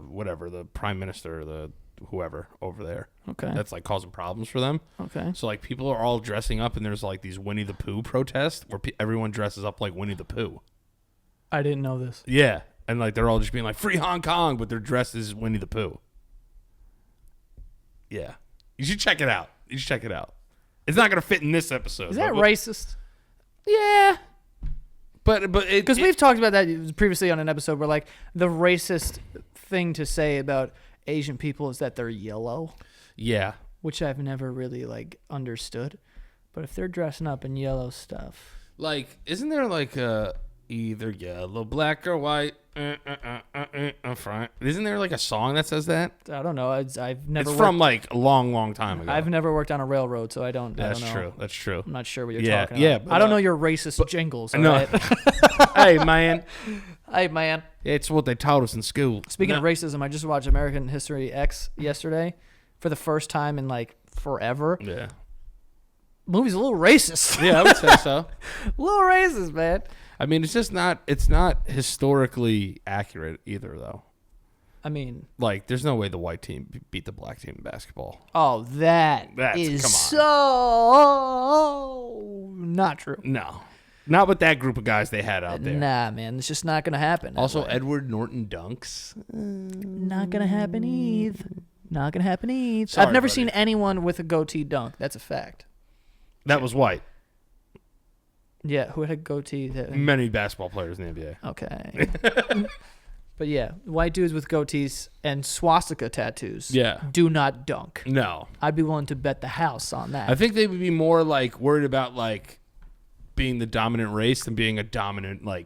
prime minister, the whoever over there. Okay. That's like causing problems for them. Okay. So like people are all dressing up, and there's like these Winnie the Pooh protests where everyone dresses up like Winnie the Pooh. I didn't know this. Yeah, and like they're all just being like free Hong Kong, but they're dressed as Winnie the Pooh. Yeah, you should check it out. It's not gonna fit in this episode. Is that racist? Yeah, but Because we've talked about that previously on an episode where like the racist thing to say about Asian people is that they're yellow. Yeah, which I've never really like understood. But if they're dressing up in yellow stuff, like isn't there like either yellow, black, or white? Front. Isn't there like a song that says that? I don't know. I've never. It's from like a long time ago. I've never worked on a railroad, so I don't. That's I don't know. true. That's true. I'm not sure what you're Yeah, talking yeah, about. but, I don't know your racist jingles. No. Right? Hey man, Hey man. it's what they taught us in school. Speaking of racism, I just watched American History X yesterday for the first time in like forever. Yeah. Movie's a little racist. Yeah, I would say so. A little racist, man. I mean, it's not historically accurate either, though. I mean, like, there's no way the white team beat the black team in basketball. Oh, that's come on. so not true. No, not with that group of guys they had out there. Nah, man, it's just not gonna happen. Also, Edward Norton dunks. Not gonna happen either. Not gonna happen either. Sorry, I've never buddy. seen anyone with a goatee dunk. That's a fact. That was white. Yeah, who had a goatee? Many basketball players in the NBA. Okay. But yeah, white dudes with goatees and swastika tattoos. Yeah. Do not dunk. No. I'd be willing to bet the house on that. I think they would be more like worried about like being the dominant race than being a dominant like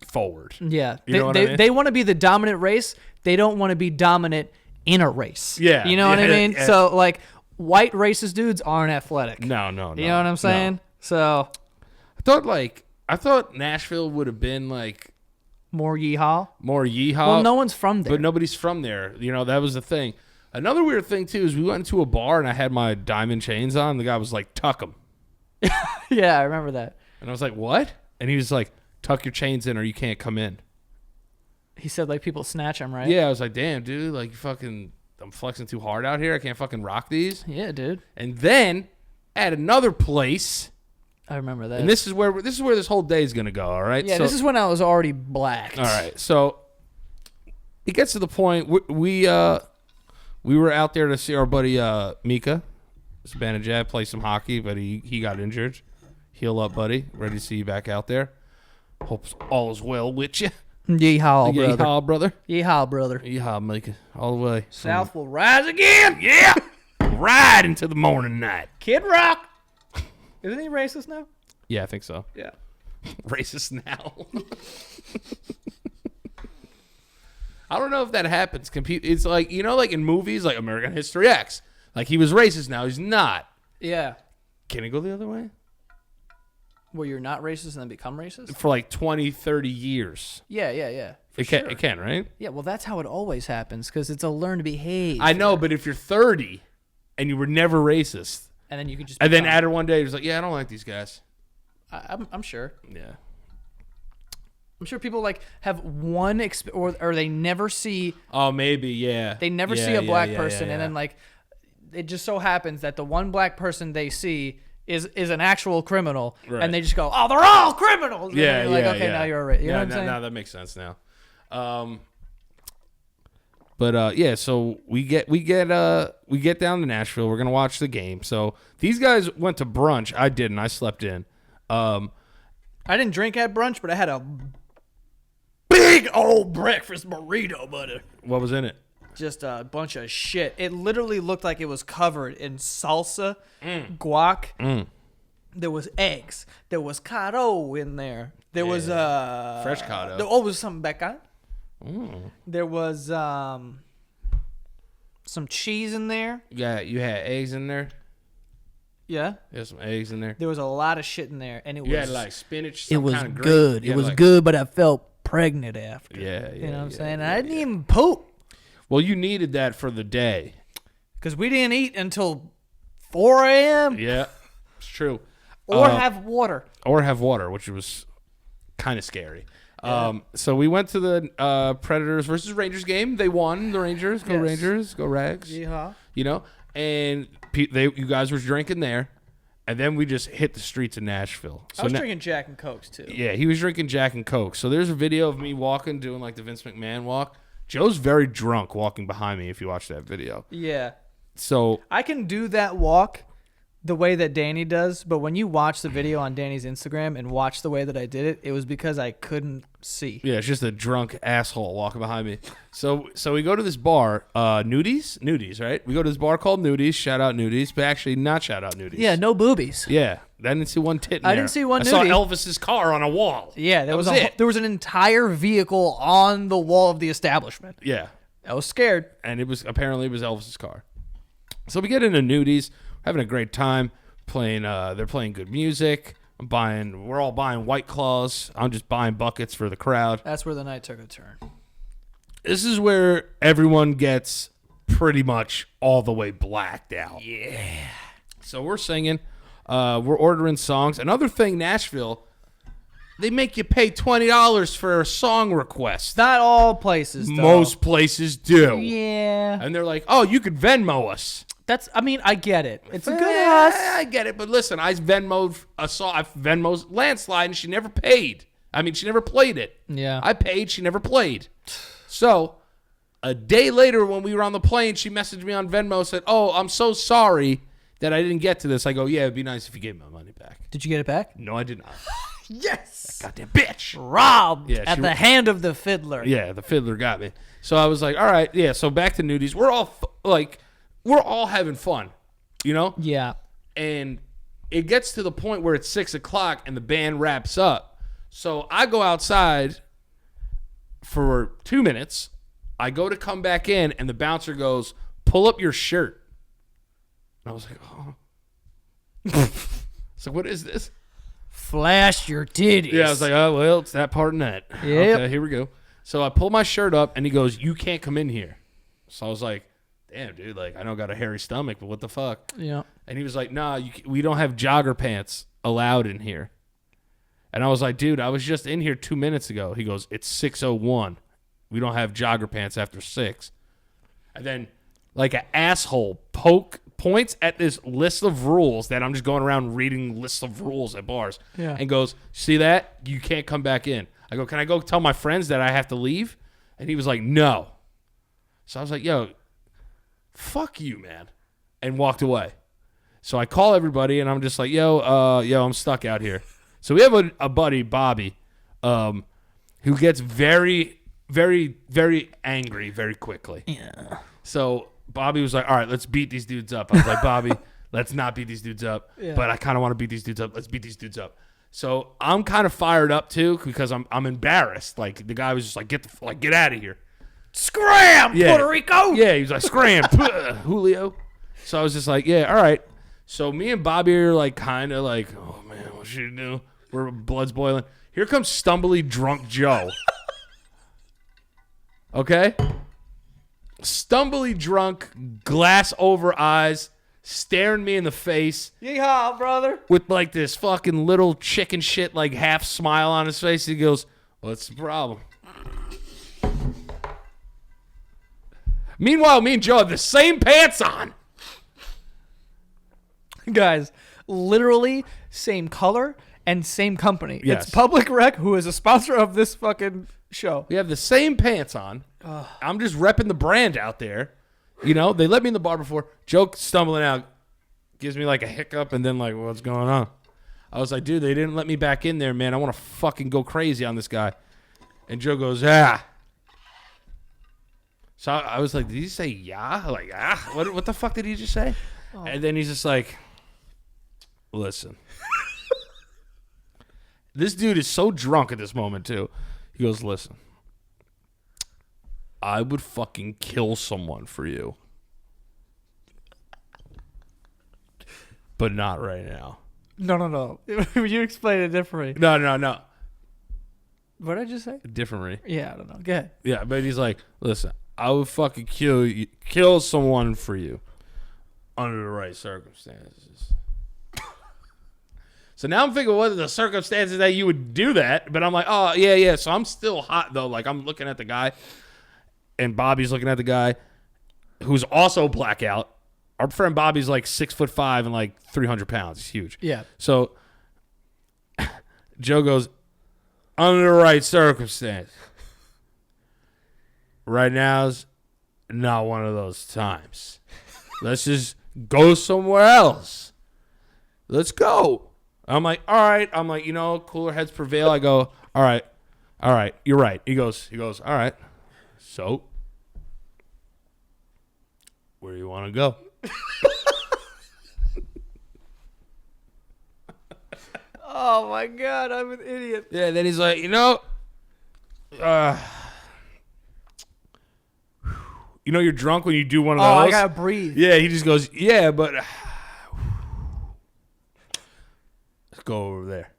forward. Yeah. You know what I mean? They want to be the dominant race. They don't want to be dominant in a race. Yeah. You know what I mean? Yeah. So like white racist dudes aren't athletic. No. You know what I'm saying? No. So I thought Nashville would have been like more yeehaw. Well, no one's from there. But nobody's from there. You know, that was the thing. Another weird thing too is we went into a bar and I had my diamond chains on. The guy was like, "Tuck them." Yeah, I remember that. And I was like, "What?" And he was like, "Tuck your chains in or you can't come in." He said like people snatch them, right? Yeah, I was like, "Damn, dude, like I'm flexing too hard out here. I can't fucking rock these." Yeah, dude. And then at another place, I remember that. and this is where this whole day is gonna go. All right. Yeah, so, this is when I was already blacked. All right. So it gets to the point we were out there to see our buddy Mika Zibanejad play some hockey, but he got injured. Heal up, buddy. Ready to see you back out there. Hope all is well with you. Yeehaw, brother. Yeehaw, brother. Yeehaw, brother. Yeehaw, Mika. All the way. South will rise again. Yeah. Ride into the morning night. Kid Rock. Isn't he racist now? Yeah, I think so. Yeah. Racist now. I don't know if that happens. It's like, you know, like in movies, like American History X. Like he was racist, now he's not. Yeah. Can it go the other way? Where you're not racist and then become racist? For like 20, 30 years. Yeah. It can, right? Yeah, well, that's how it always happens because it's a learned behavior. I know, but if you're 30 and you were never racist, and then you could just and then added one day, you're just like, yeah, I don't like these guys. I'm sure. Yeah. I'm sure people like have one or they never see. Oh, maybe, yeah. They never see a black person, and then like it just so happens that the one black person they see is an actual criminal, Right. and they just go, "Oh, they're all criminals." And Yeah, you're like, okay, yeah. now you're right. You know what I'm now, saying? now that makes sense now. But yeah, so we get down to Nashville. We're gonna watch the game. So these guys went to brunch. I didn't. I slept in. Um, I didn't drink at brunch, but I had a big old breakfast burrito, buddy. what was in it? Just a bunch of shit. It literally looked like it was covered in salsa, guac. There was eggs. There was caro in there. There was fresh caro. There was some becca. There was some cheese in there. Yeah, you had eggs in there. Yeah. There's some eggs in there. There was a lot of shit in there, and it You was had like spinach. it Some was kind of good. grain. It was good, but I felt pregnant after. Yeah, You know what I'm yeah, saying? And yeah, I didn't even poop Well, you needed that for the day. because we didn't eat until 4 a.m. Yeah, it's true. or have water. Or have water, which was kind of scary. So we went to the Predators versus Rangers game. They won. The Rangers. Go Yes. Rangers. Go Rags. Yeehaw. You know, and you guys were drinking there, and then we just hit the streets of Nashville. So I was drinking Jack and Cokes too. Yeah, he was drinking Jack and Coke. So there's a video of me walking, doing like the Vince McMahon walk. Joe's very drunk walking behind me if you watch that video. Yeah. So I can do that walk the way that Danny does, but when you watch the video on Danny's Instagram and watch the way that I did it, it was because I couldn't see. yeah, it's just a drunk asshole walking behind me. So we go to this bar, Nudies, right? We go to this bar called Nudies. Shout out Nudies, but actually not shout out Nudies. Yeah, no boobies. Yeah, I didn't see one tit in there. I didn't see one I saw nudie. Elvis's car on a wall. Yeah, there That was it. there was an entire vehicle on the wall of the establishment. Yeah, I was scared. and it was Elvis's car. So we get into Nudies, having a great time playing. They're playing good music. We're all buying White Claws. I'm just buying buckets for the crowd. That's where the night took a turn. This is where everyone gets pretty much all the way blacked out. Yeah. So we're singing. We're ordering songs. Another thing, Nashville, they make you pay $20 for a song request. Not all places, though. Most places do. Yeah. And they're like, oh, you could Venmo us. I get it. It's a good ass. ass. I get it. But listen, I Venmo'd a song. I Venmo's Landslide, and she never paid. I mean, she never played it. Yeah. I paid. She never played. So a day later when we were on the plane, she messaged me on Venmo, said, oh, I'm so sorry that I didn't get to this. I go, yeah, it'd be nice if you gave my money back. Did you get it back? No, I did not. Yes. Goddamn bitch. Robbed Yeah, at she- the hand of the fiddler. Yeah, the fiddler got me. So I was like, all right, yeah. So back to Nudies. We're all having fun, you know? Yeah. And it gets to the point where it's 6 o'clock and the band wraps up. So I go outside for 2 minutes. I go to come back in, and the bouncer goes, pull up your shirt. And I was like, oh. So what is this? Flash your titties. Yeah, I was like, oh, well, it's that part in that. Yep. Okay, here we go. So I pull my shirt up, and he goes, you can't come in here. So I was like, damn, dude, like, I know I got a hairy stomach, but what the fuck? Yeah. And he was like, nah, we don't have jogger pants allowed in here. And I was like, dude, I was just in here 2 minutes ago. He goes, it's 6:01. We don't have jogger pants after 6. And then, like an asshole, points at this list of rules that I'm just going around reading lists of rules at bars. Yeah. And goes, see that? You can't come back in. I go, can I go tell my friends that I have to leave? And he was like, no. So I was like, yo, fuck you, man. And walked away. So I call everybody, and I'm just like, yo, I'm stuck out here. So we have a buddy, Bobby, who gets very, very, very angry very quickly. Yeah. So Bobby was like, all right, let's beat these dudes up. I was like, Bobby, let's not beat these dudes up. Yeah. But I kind of want to beat these dudes up. Let's beat these dudes up. So I'm kind of fired up, too, because I'm embarrassed. Like, the guy was just like, get out of here. Scram, Yeah. Puerto Rico. Yeah, he was like, scram, Julio. So I was just like, yeah, all right. So me and Bobby are like, kind of like, oh, man, what should we do? We're blood's boiling. Here comes stumbly drunk Joe. Okay? Stumbly drunk, glass over eyes, staring me in the face Yeehaw, brother. with like this fucking little chicken shit, like half smile on his face. He goes, what's the problem? Meanwhile, me and Joe have the same pants on. Guys, literally same color and same company. Yes. It's Public Rec, who is a sponsor of this fucking show. We have the same pants on. I'm just repping the brand out there. You know, they let me in the bar before. Joe stumbling out gives me like a hiccup and then like, what's going on? I was like, dude, they didn't let me back in there, man. I want to fucking go crazy on this guy. And Joe goes, ah. So I was like, did he say yeah? Like, ah? What the fuck did he just say? Oh. And then he's just like, listen. This dude is so drunk at this moment, too. He goes, listen. I would fucking kill someone for you. But not right now. No. You explain it differently. No. What did I just say? Differently. Yeah, I don't know. Go ahead. Yeah, but he's like, listen, I would fucking kill someone for you under the right circumstances. So now I'm thinking, what are the circumstances that you would do that? But I'm like, oh, yeah. So I'm still hot, though. Like, I'm looking at the guy, and Bobby's looking at the guy who's also blackout. Our friend Bobby's like 6'5" and like 300 pounds. He's huge. Yeah. So Joe goes, under the right circumstance. Right now's not one of those times. Let's just go somewhere else. Let's go. I'm like, all right. I'm like, cooler heads prevail. I go, all right. You're right. He goes, all right. So, where do you want to go? Oh my God, I'm an idiot. Yeah, then he's like, you're drunk when you do one of those. Oh, I gotta breathe. Yeah, he just goes, yeah, but let's go over there.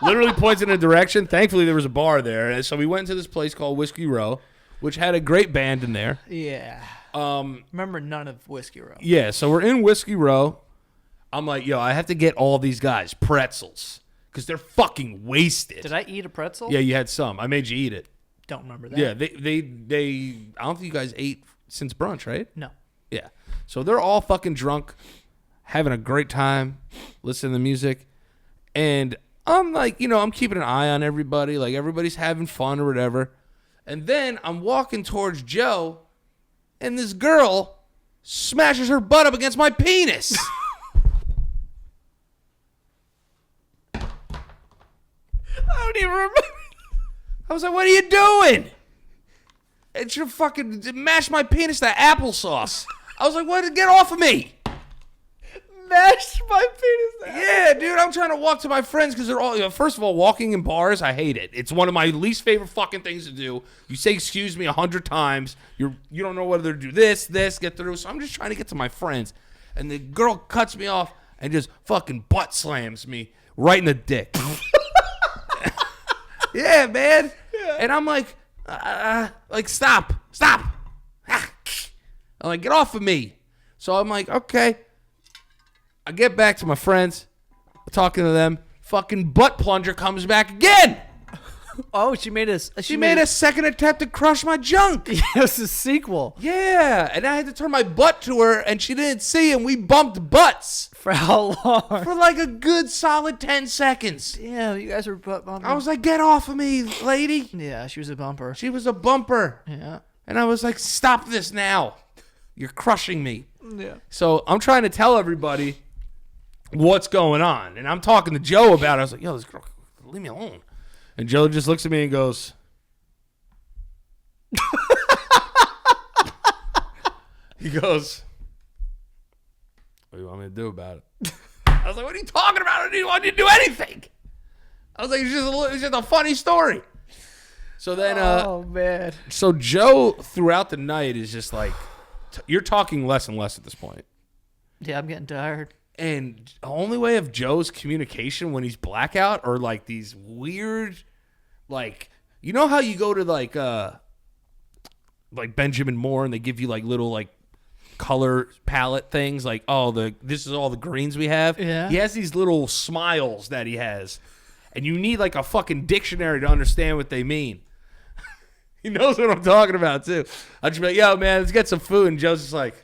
Literally points in a direction. Thankfully, there was a bar there, and so we went to this place called Whiskey Row, which had a great band in there. Yeah. Remember none of Whiskey Row. Yeah, so we're in Whiskey Row. I'm like, yo, I have to get all these guys pretzels because they're fucking wasted. Did I eat a pretzel? Yeah, you had some. I made you eat it. Don't remember that. Yeah, they I don't think you guys ate since brunch, right? No. Yeah. So they're all fucking drunk, having a great time, listening to music. And I'm like, I'm keeping an eye on everybody. Like, everybody's having fun or whatever. And then I'm walking towards Joe, and this girl smashes her butt up against my penis. I don't even remember. I was like, what are you doing? It's your fucking mash my penis to applesauce. I was like, what? Get off of me. Mash my penis to Yeah, dude, I'm trying to walk to my friends because they're all, first of all, walking in bars, I hate it. It's one of my least favorite fucking things to do. You say excuse me 100 times. You don't know whether to do this, get through. So I'm just trying to get to my friends. And the girl cuts me off and just fucking butt slams me right in the dick. Yeah, man. Yeah. And I'm like, stop. I'm like, get off of me. So I'm like, okay. I get back to my friends, talking to them. Fucking butt plunger comes back again. Oh, she made a second attempt to crush my junk. Yeah, it's a sequel. Yeah, and I had to turn my butt to her, and she didn't see, and we bumped butts. For how long? For like a good solid 10 seconds. Yeah, you guys were butt bumping. I was like, get off of me, lady. Yeah, she was a bumper. She was a bumper. Yeah. And I was like, stop this now. You're crushing me. Yeah. So I'm trying to tell everybody what's going on. And I'm talking to Joe about it. I was like, yo, this girl, leave me alone. And Joe just looks at me and goes, he goes, what do you want me to do about it? I was like, what are you talking about? I didn't want you to do anything. I was like, it's just a funny story. So then, oh, man. So Joe, throughout the night, is just like, you're talking less and less at this point. Yeah, I'm getting tired. And the only way of Joe's communication when he's blackout are like these weird, like, you know how you go to like Benjamin Moore and they give you like little like color palette things like, oh, this is all the greens we have. Yeah. He has these little smiles that he has, and you need like a fucking dictionary to understand what they mean. He knows what I'm talking about too. I'd just be like, yo, man, let's get some food, and Joe's just like.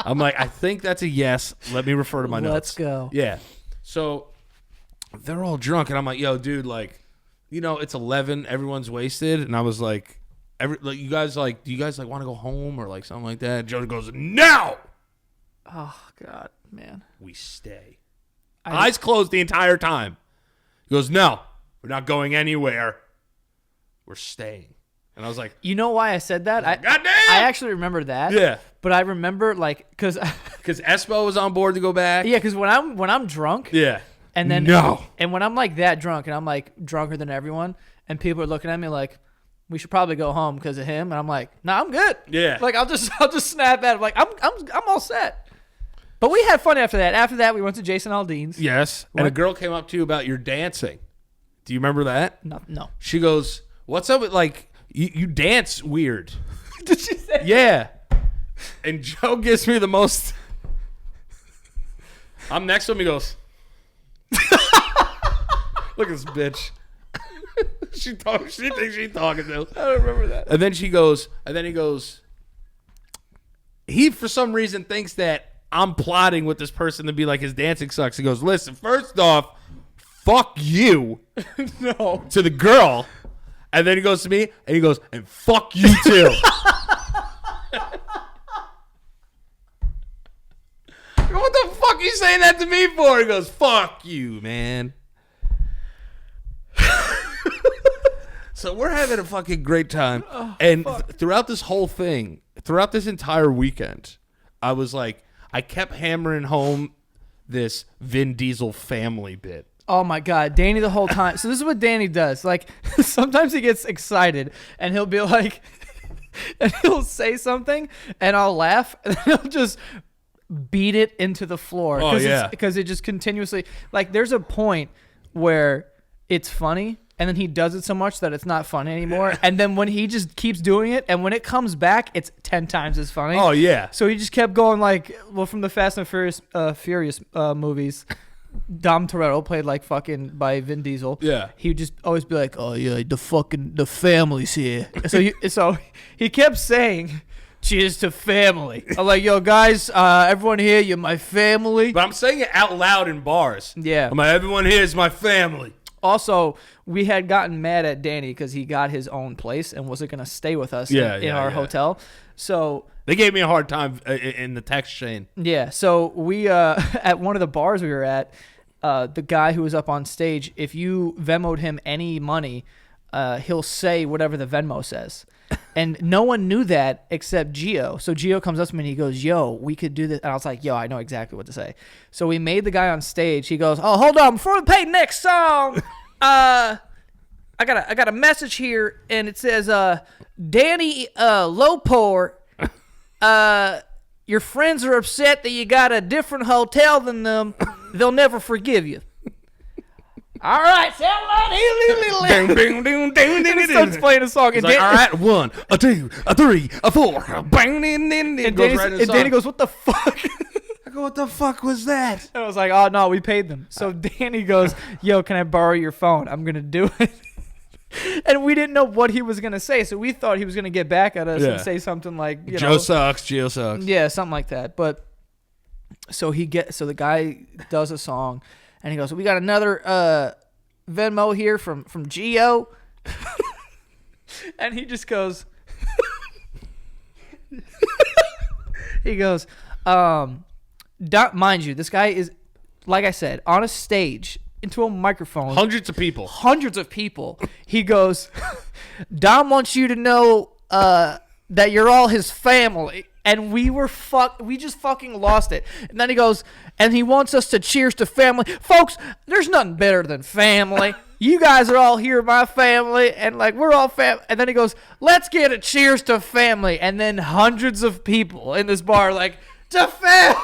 I'm like, I think that's a yes. Let me refer to my notes. Let's go. Yeah. So they're all drunk, and I'm like, yo, dude, like, it's 11. Everyone's wasted. And I was like, do you guys want to go home or like something like that? Joe goes, no. Oh God, man. We stay. Eyes closed the entire time. He goes, no, we're not going anywhere. We're staying. And I was like, you know why I said that? goddamn! I actually remember that. Yeah. But I remember because Espo was on board to go back. yeah, because when I'm drunk. Yeah. And then no. And when I'm like that drunk and I'm like drunker than everyone and people are looking at me like, we should probably go home because of him, and I'm like, nah, I'm good. Yeah. Like I'll just snap at him like I'm all set. But we had fun after that. After that, we went to Jason Aldean's. Yes. And a girl came up to you about your dancing. Do you remember that? No. She goes, what's up with like you dance weird? Did she say? Yeah. And Joe gives me the most. I'm next to him. He goes, look at this bitch. She thinks she's talking to. I don't remember that. And then he goes, he for some reason thinks that I'm plotting with this person to be like his dancing sucks. He goes, listen, first off, fuck you. No. To the girl. And then he goes to me and he goes, and fuck you too. What the fuck are you saying that to me for? He goes, fuck you, man. So we're having a fucking great time. And throughout this whole thing, throughout this entire weekend, I was like, I kept hammering home this Vin Diesel family bit. Oh my God, Danny the whole time. So this is what Danny does. Like sometimes he gets excited and he'll be like, and he'll say something and I'll laugh and then he'll just beat it into the floor. Oh yeah, because it just continuously like there's a point where it's funny and then he does it so much that it's not funny anymore. And then when he just keeps doing it and when it comes back, it's 10 times as funny. Oh yeah. So he just kept going like, well, from the Fast and Furious movies. Dom Toretto played like fucking by Vin Diesel. Yeah. He would just always be like, oh yeah, the family's here. So he kept saying, cheers to family. I'm like, yo guys, everyone here, you're my family. But I'm saying it out loud in bars. Yeah. I'm like, everyone here is my family. Also, we had gotten mad at Danny because he got his own place and wasn't going to stay with us in our hotel. So they gave me a hard time in the text chain. yeah. So we at one of the bars we were at, the guy who was up on stage, if you Venmo'd him any money, he'll say whatever the Venmo says. And no one knew that except Gio. So Gio comes up to me and he goes, yo, we could do this. And I was like, yo, I know exactly what to say. So we made the guy on stage. He goes, oh, hold on. Before we play next song, I got a message here. And it says, Danny Lopor, your friends are upset that you got a different hotel than them. They'll never forgive you. All right, sound like he starts playing a song. He's like, all right, 1, a 2, a 3, a 4. Bang, and Danny goes, what the fuck? I go, what the fuck was that? And I was like, oh, no, we paid them. So Danny goes, yo, can I borrow your phone? I'm going to do it. And we didn't know what he was going to say. So we thought he was going to get back at us and say something like, Joe sucks, Gio sucks. Yeah, something like that. But so the guy does a song. And he goes, we got another Venmo here from Gio. And he just goes, he goes, mind you, this guy is, like I said, on a stage into a microphone. Hundreds of people. He goes, Dom wants you to know that you're all his family. And we just fucking lost it. And then he goes, and he wants us to cheers to family. Folks, there's nothing better than family. You guys are all here, my family, and like we're all family. And then he goes, let's get a cheers to family. And then hundreds of people in this bar like, to family.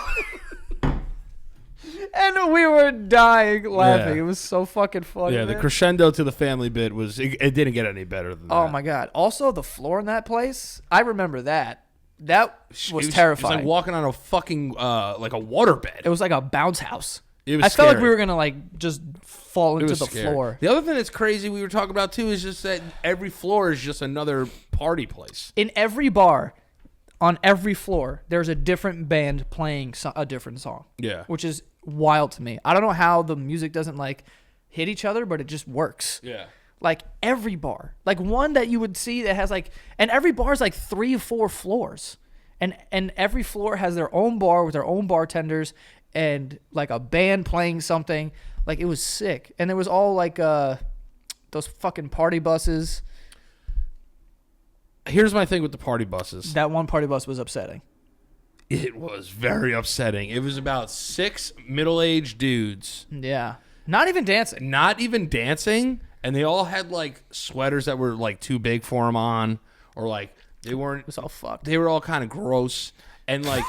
And we were dying laughing. Yeah. It was so fucking funny. Yeah, man. the crescendo to the family bit was, it didn't get any better than that. Oh my God. Also, the floor in that place, I remember that. That was terrifying. It was like walking on a fucking like a waterbed. It was like a bounce house. It was I felt like scary. we were gonna like just fall into the scary. floor. The other thing that's crazy we were talking about too is just that every floor is just another party place. In every bar, on every floor, there's a different band playing a different song. Yeah, which is wild to me. I don't know how the music doesn't like hit each other, but it just works. Yeah. Like every bar, like one that you would see that has like, and every bar is like 3 or 4 floors. And every floor has their own bar with their own bartenders and like a band playing something. Like, it was sick. And there was all like those fucking party buses. Here's my thing with the party buses. That one party bus was upsetting. It was very upsetting. It was about 6 middle-aged dudes. Yeah. Not even dancing. Not even dancing. And they all had like sweaters that were like too big for them on. Or like they weren't. It was all fucked. They were all kind of gross. And like,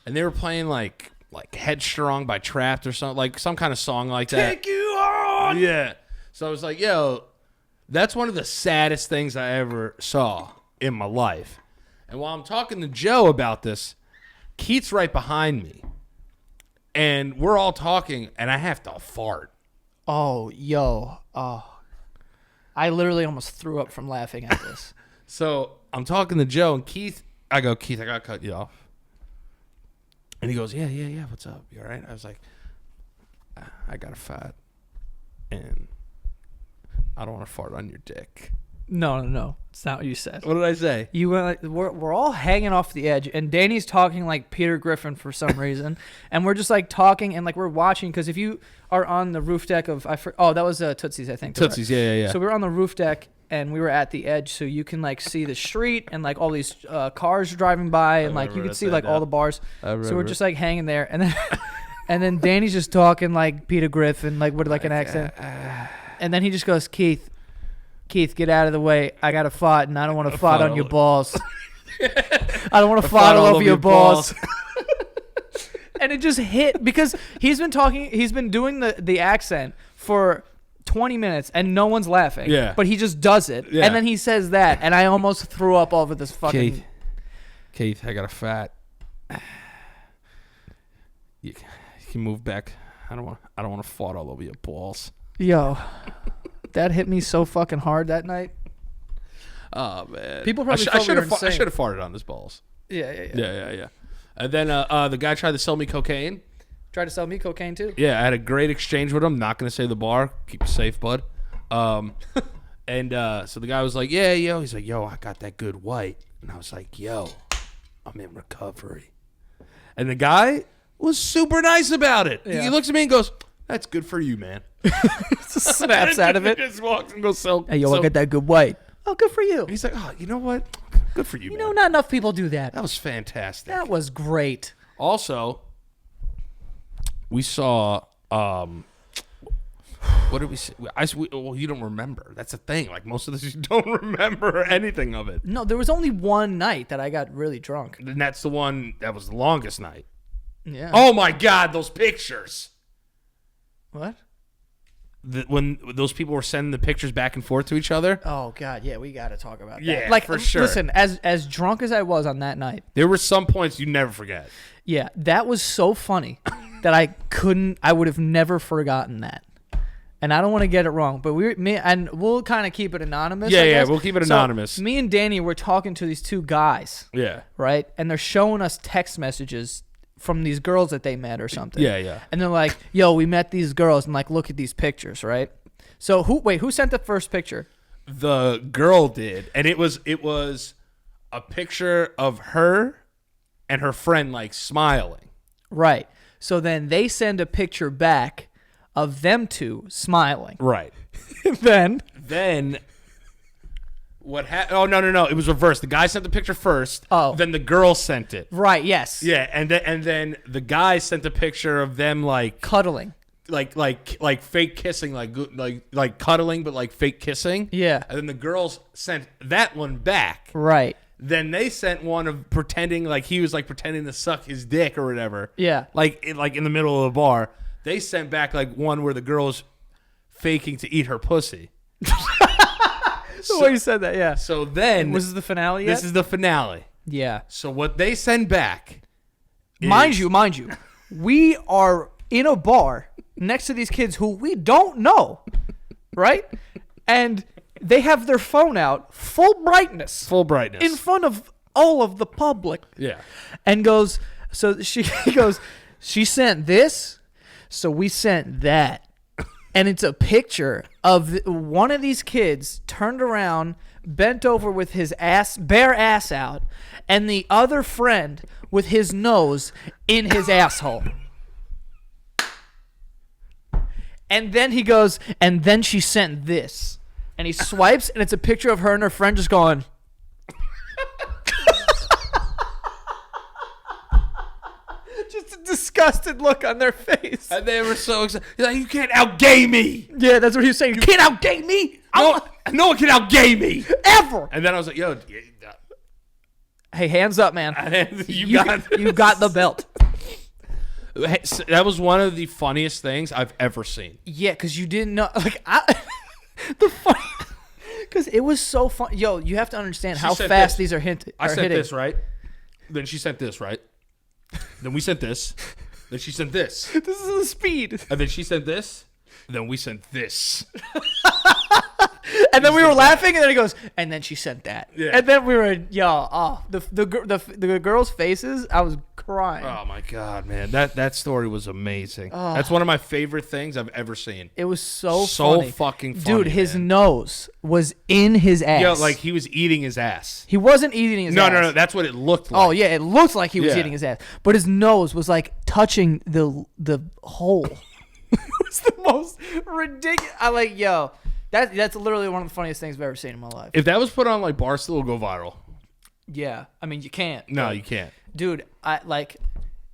and they were playing like Headstrong by Trapped or something. Like some kind of song like that. Take you on. Yeah. So I was like, yo, that's one of the saddest things I ever saw in my life. And while I'm talking to Joe about this, Keith's right behind me. And we're all talking, and I have to fart. Oh, yo. Oh. I literally almost threw up from laughing at this. So I'm talking to Joe, and Keith, I go, Keith, I got to cut you off. And he goes, yeah, what's up? You all right? I was like, I got a fat, and I don't want to fart on your dick. No. It's not what you said. What did I say? You went like, we're all hanging off the edge, and Danny's talking like Peter Griffin for some reason, and we're just like talking and like we're watching, because if you are on the roof deck of that was Tootsie's, I think. Tootsie's, yeah. So we were on the roof deck and we were at the edge, so you can like see the street and like all these cars driving by, and like you can see like all the bars. So we're just like hanging there, and then and then Danny's just talking like Peter Griffin, like with like an accent, and then he just goes, Keith, get out of the way. I got to fart, and I don't want to fart on your balls. I don't want to fart all over your balls. And it just hit, because he's been doing the accent for 20 minutes, and no one's laughing. Yeah. But he just does it. Yeah. And then he says that, and I almost threw up over this fucking... Keith, I got a fat. You can move back. I don't want to fart all over your balls. Yo. That hit me so fucking hard that night. Oh, man. People probably I should have farted on his balls. Yeah. And then the guy tried to sell me cocaine. Tried to sell me cocaine, too? Yeah, I had a great exchange with him. Not going to say the bar. Keep it safe, bud. So the guy was like, yeah, yo. He's like, yo, I got that good white. And I was like, yo, I'm in recovery. And the guy was super nice about it. Yeah. He looks at me and goes, that's good for you, man. Snaps out of it. Just walks and goes, hey, yo, I got that good white. Oh, good for you. He's like, oh, you know what? Good for you, man. You know, not enough people do that. That was fantastic. That was great. Also, we saw, what did we see? Well, you don't remember. That's the thing. Like, most of this, you don't remember anything of it. No, there was only one night that I got really drunk. And that's the one that was the longest night. Yeah. Oh, my God, those pictures. What? When those people were sending the pictures back and forth to each other. Oh God, yeah, we got to talk about that. Yeah, like, for sure. Listen, as drunk as I was on that night, there were some points you never forget. Yeah, that was so funny that I would have never forgotten that. And I don't want to get it wrong, but we'll kind of keep it anonymous. Yeah, we'll keep it anonymous. So me and Danny were talking to these two guys. Yeah. Right, and they're showing us text messages from these girls that they met or something. Yeah. And they're like, yo, we met these girls, and like, look at these pictures, right? So who sent the first picture? The girl did. And it was a picture of her and her friend like smiling. Right. So then they send a picture back of them two smiling. Right. Then what happened? Oh, no. It was reversed. The guy sent the picture first. Oh. Then the girl sent it. Right, yes. Yeah, and then the guy sent a picture of them like cuddling. Like fake kissing, like cuddling, but like fake kissing. Yeah. And then the girls sent that one back. Right. Then they sent one of pretending like he was like pretending to suck his dick or whatever. Yeah. Like in the middle of the bar. They sent back like one where the girl's faking to eat her pussy. The way you said that, yeah. So then... Was this the finale yet? This is the finale. Yeah. So what they send back... Mind you, we are in a bar next to these kids who we don't know, right? And they have their phone out, full brightness. In front of all of the public. Yeah. And goes... So she goes, she sent this, so we sent that. And it's a picture of one of these kids turned around, bent over with his bare ass out, and the other friend with his nose in his asshole. And then he goes, and then she sent this. And he swipes, and it's a picture of her and her friend just going. Just a disgusted look on their face. And they were so excited. He's like, you can't outgay me. Yeah, that's what he was saying. You can't outgay me. No one can outgay me. Ever. And then I was like, yo. Hey, hands up, man. you got the belt. That was one of the funniest things I've ever seen. Yeah, because you didn't know. Like, the funny. Because it was so fun. Yo, you have to understand how fast these are hitting. I sent this, right? Then she sent this, right? Then we sent this. Then she sent this. This is the speed. And then she sent this. And then we sent this. And then we were laughing, and then he goes, and then she sent that. Yeah. And then we were, the girls' faces, I was crying. Oh, my God, man. That story was amazing. That's one of my favorite things I've ever seen. It was so funny. Fucking funny. Dude, his nose was in his ass. Yeah, like he was eating his ass. He wasn't eating his ass. No. That's what it looked like. Oh, yeah, it looked like he was eating his ass. But his nose was like touching the hole. It was the most ridiculous. I like, yo. That's literally one of the funniest things I've ever seen in my life. If that was put on like Barstool, it'll go viral. Yeah, I mean you can't. No, you can't, dude.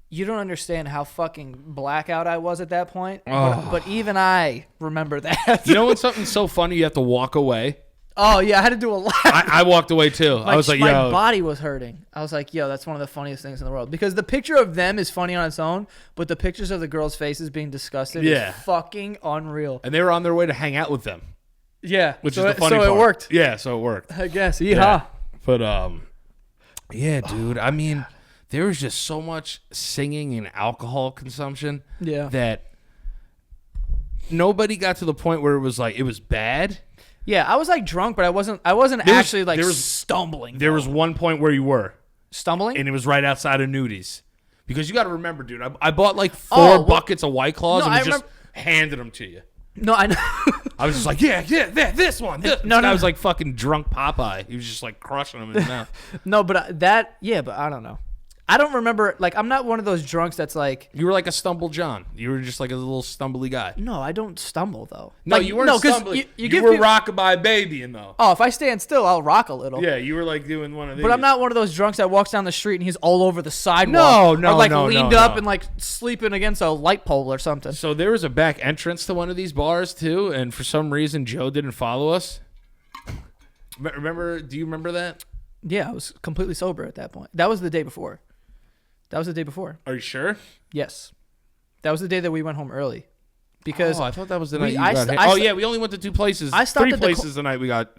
You don't understand how fucking blackout I was at that point. Oh. But even I remember that. You know when something's so funny, you have to walk away. Oh yeah, I had to do a lot. I walked away too. I was like, my yo, body was hurting. I was like, yo, that's one of the funniest things in the world because the picture of them is funny on its own, but the pictures of the girls' faces being disgusted is fucking unreal. And they were on their way to hang out with them. Yeah, which is the funny part. So it worked. Yeah, so it worked. I guess. Yeehaw. Yeah. But yeah, dude. I mean, there was just so much singing and alcohol consumption. Yeah. That nobody got to the point where it was like it was bad. Yeah, I was like drunk, but I wasn't actually like stumbling. There was one point where you were stumbling, and it was right outside of Nudies. Because you got to remember, dude, I bought like four buckets of White Claws and just handed them to you. No, I know. I was just like, yeah, this one. No, I was like fucking drunk Popeye. He was just like crushing them in his mouth. No, but but I don't know. I don't remember. Like, I'm not one of those drunks that's like. You were like a stumble John. You were just like a little stumbly guy. No, I don't stumble though. No, like, you weren't stumbling. You were rockabye babying though. Oh, if I stand still, I'll rock a little. Yeah, you were like doing one of these. But I'm not one of those drunks that walks down the street and he's all over the sidewalk. No, or like leaned up and like sleeping against a light pole or something. So there was a back entrance to one of these bars too, and for some reason Joe didn't follow us. Remember? Do you remember that? Yeah, I was completely sober at that point. That was the day before. Are you sure? Yes. That was the day that we went home early. Because I thought that was the night you got hit. We only went to two places. Three places the night we got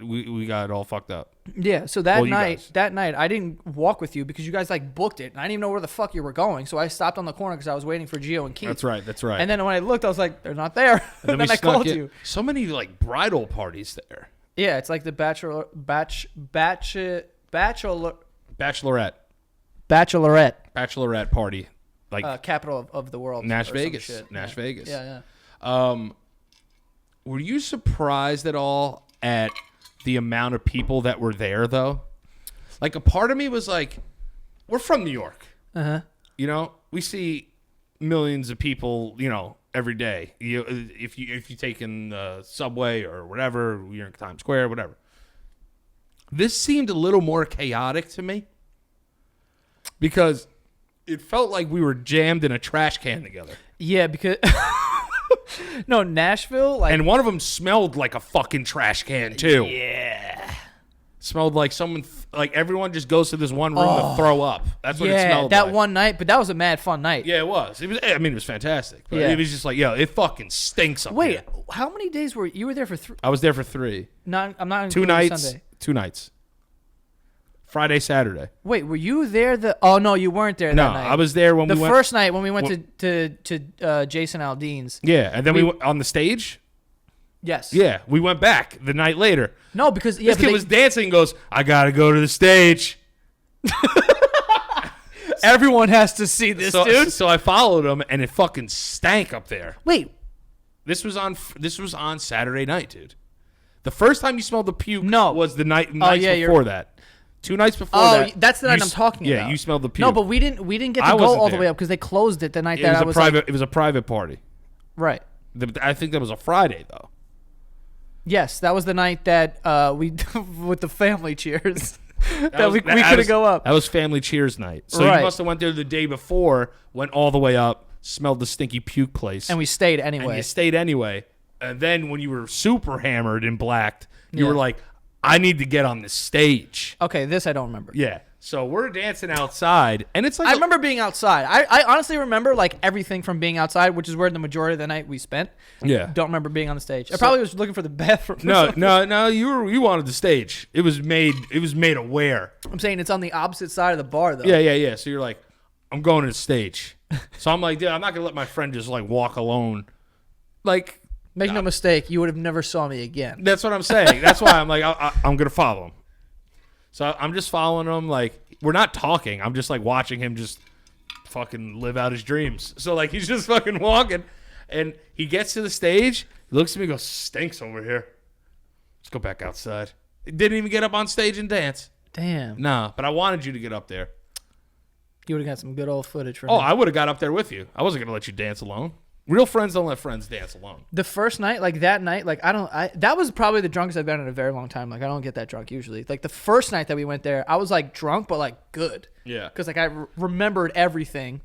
all fucked up. Yeah, so that night I didn't walk with you because you guys like booked it and I didn't even know where the fuck you were going. So I stopped on the corner because I was waiting for Gio and Keith. That's right. And then when I looked, I was like, they're not there. And then I called you. So many like bridal parties there. Yeah, it's like the bachelorette party, like capital of the world, Nash Vegas. Yeah. Were you surprised at all at the amount of people that were there though? Like a part of me was like, we're from New York. You know, we see millions of people, you know, every day. If you take in the subway or whatever, you're in Times Square, whatever. This seemed a little more chaotic to me because it felt like we were jammed in a trash can together. Yeah, because no, Nashville, like, and one of them smelled like a fucking trash can too. Yeah, smelled like someone, like everyone just goes to this one room to throw up. That's what it smelled that like. One night, but that was a mad fun night. Yeah, it was. I mean, it was fantastic. But it was just like, yo, it fucking stinks up here. Wait, how many days were you there for? I was there for 3. I'm not 2 nights. Sunday. 2 nights. Friday, Saturday. Wait, were you there? Oh no, you weren't there. No, that night. I was there when the we went. First night when we went to Jason Aldean's. Yeah, and then we went on the stage. Yes. Yeah, we went back the night later. No, because this kid was dancing and goes, I gotta go to the stage. Everyone has to see this, dude. So I followed him, and it fucking stank up there. Wait, This was on Saturday night, dude. The first time you smelled the puke was the nights before that. 2 nights before that. Oh, that's the night I'm talking about. Yeah, you smelled the puke. No, but we didn't get to go all the way up because they closed it the night that I was It was a private party. Right. I think that was a Friday, though. Yes, that was the night that we with the family cheers that we couldn't go up. That was family cheers night. So Right. you must have went there the day before, went all the way up, smelled the stinky puke place, And we stayed anyway. and you stayed anyway. And then when you were super hammered and blacked, you Yeah. were like, I need to get on the stage. Okay, this I don't remember. Yeah. So we're dancing outside, and it's like I remember being outside. I honestly remember like everything from being outside, which is where the majority of the night we spent. Yeah. Don't remember being on the stage. I probably was looking for the bathroom. No. You wanted the stage. It was made aware. I'm saying it's on the opposite side of the bar though. Yeah. So you're like, I'm going to the stage. So I'm like, dude, I'm not gonna let my friend just like walk alone. Like, Make no mistake, you would have never saw me again. that's what I'm saying. That's why I'm like, I'm gonna follow him. So I'm just following him. Like, we're not talking. I'm just like watching him just fucking live out his dreams. So like he's just fucking walking, and he gets to the stage. He looks at me and goes, "Stinks over here. Let's go back outside." He didn't even get up on stage and dance. Damn. Nah, but I wanted you to get up there. You would have got some good old footage from Oh, me. I would have got up there with you. I wasn't gonna let you dance alone. Real friends don't let friends dance alone. The first night, like that night, like that was probably the drunkest I've been in a very long time. Like I don't get that drunk usually. Like the first night that we went there, I was like drunk, but like good. Yeah. Because like I remembered everything.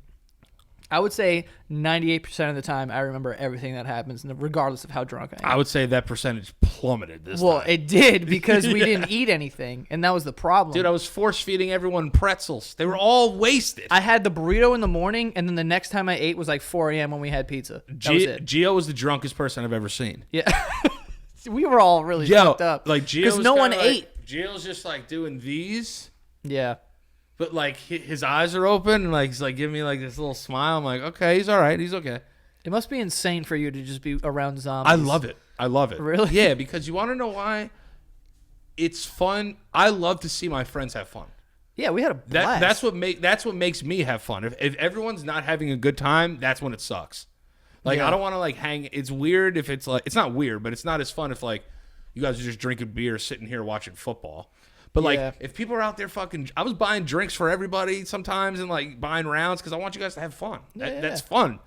I would say 98% of the time I remember everything that happens, regardless of how drunk I am. I would say that percentage plummeted this Well, time. it did because we didn't eat anything, and that was the problem. Dude, I was force feeding everyone pretzels. They were all wasted. I had the burrito in the morning, and then the next time I ate was like 4 a.m. when we had pizza. That was it. Gio was the drunkest person I've ever seen. Yeah. We were all really fucked up. Like Gio, because no one like, ate. Gio's just like doing these, Yeah. but like his eyes are open and like he's like giving me like this little smile. I'm like, okay, he's all right, he's okay. It must be insane for you to just be around zombies. I love it. Really? Yeah, because you want to know why? It's fun. I love to see my friends have fun. Yeah, we had a blast. That's what makes me have fun. If everyone's not having a good time, that's when it sucks. Like Yeah. I don't want to like hang. It's weird if it's like it's not weird, but it's not as fun if like you guys are just drinking beer, sitting here watching football. But like Yeah. if people are out there fucking, I was buying drinks for everybody sometimes and like buying rounds because I want you guys to have fun. Yeah. That's fun.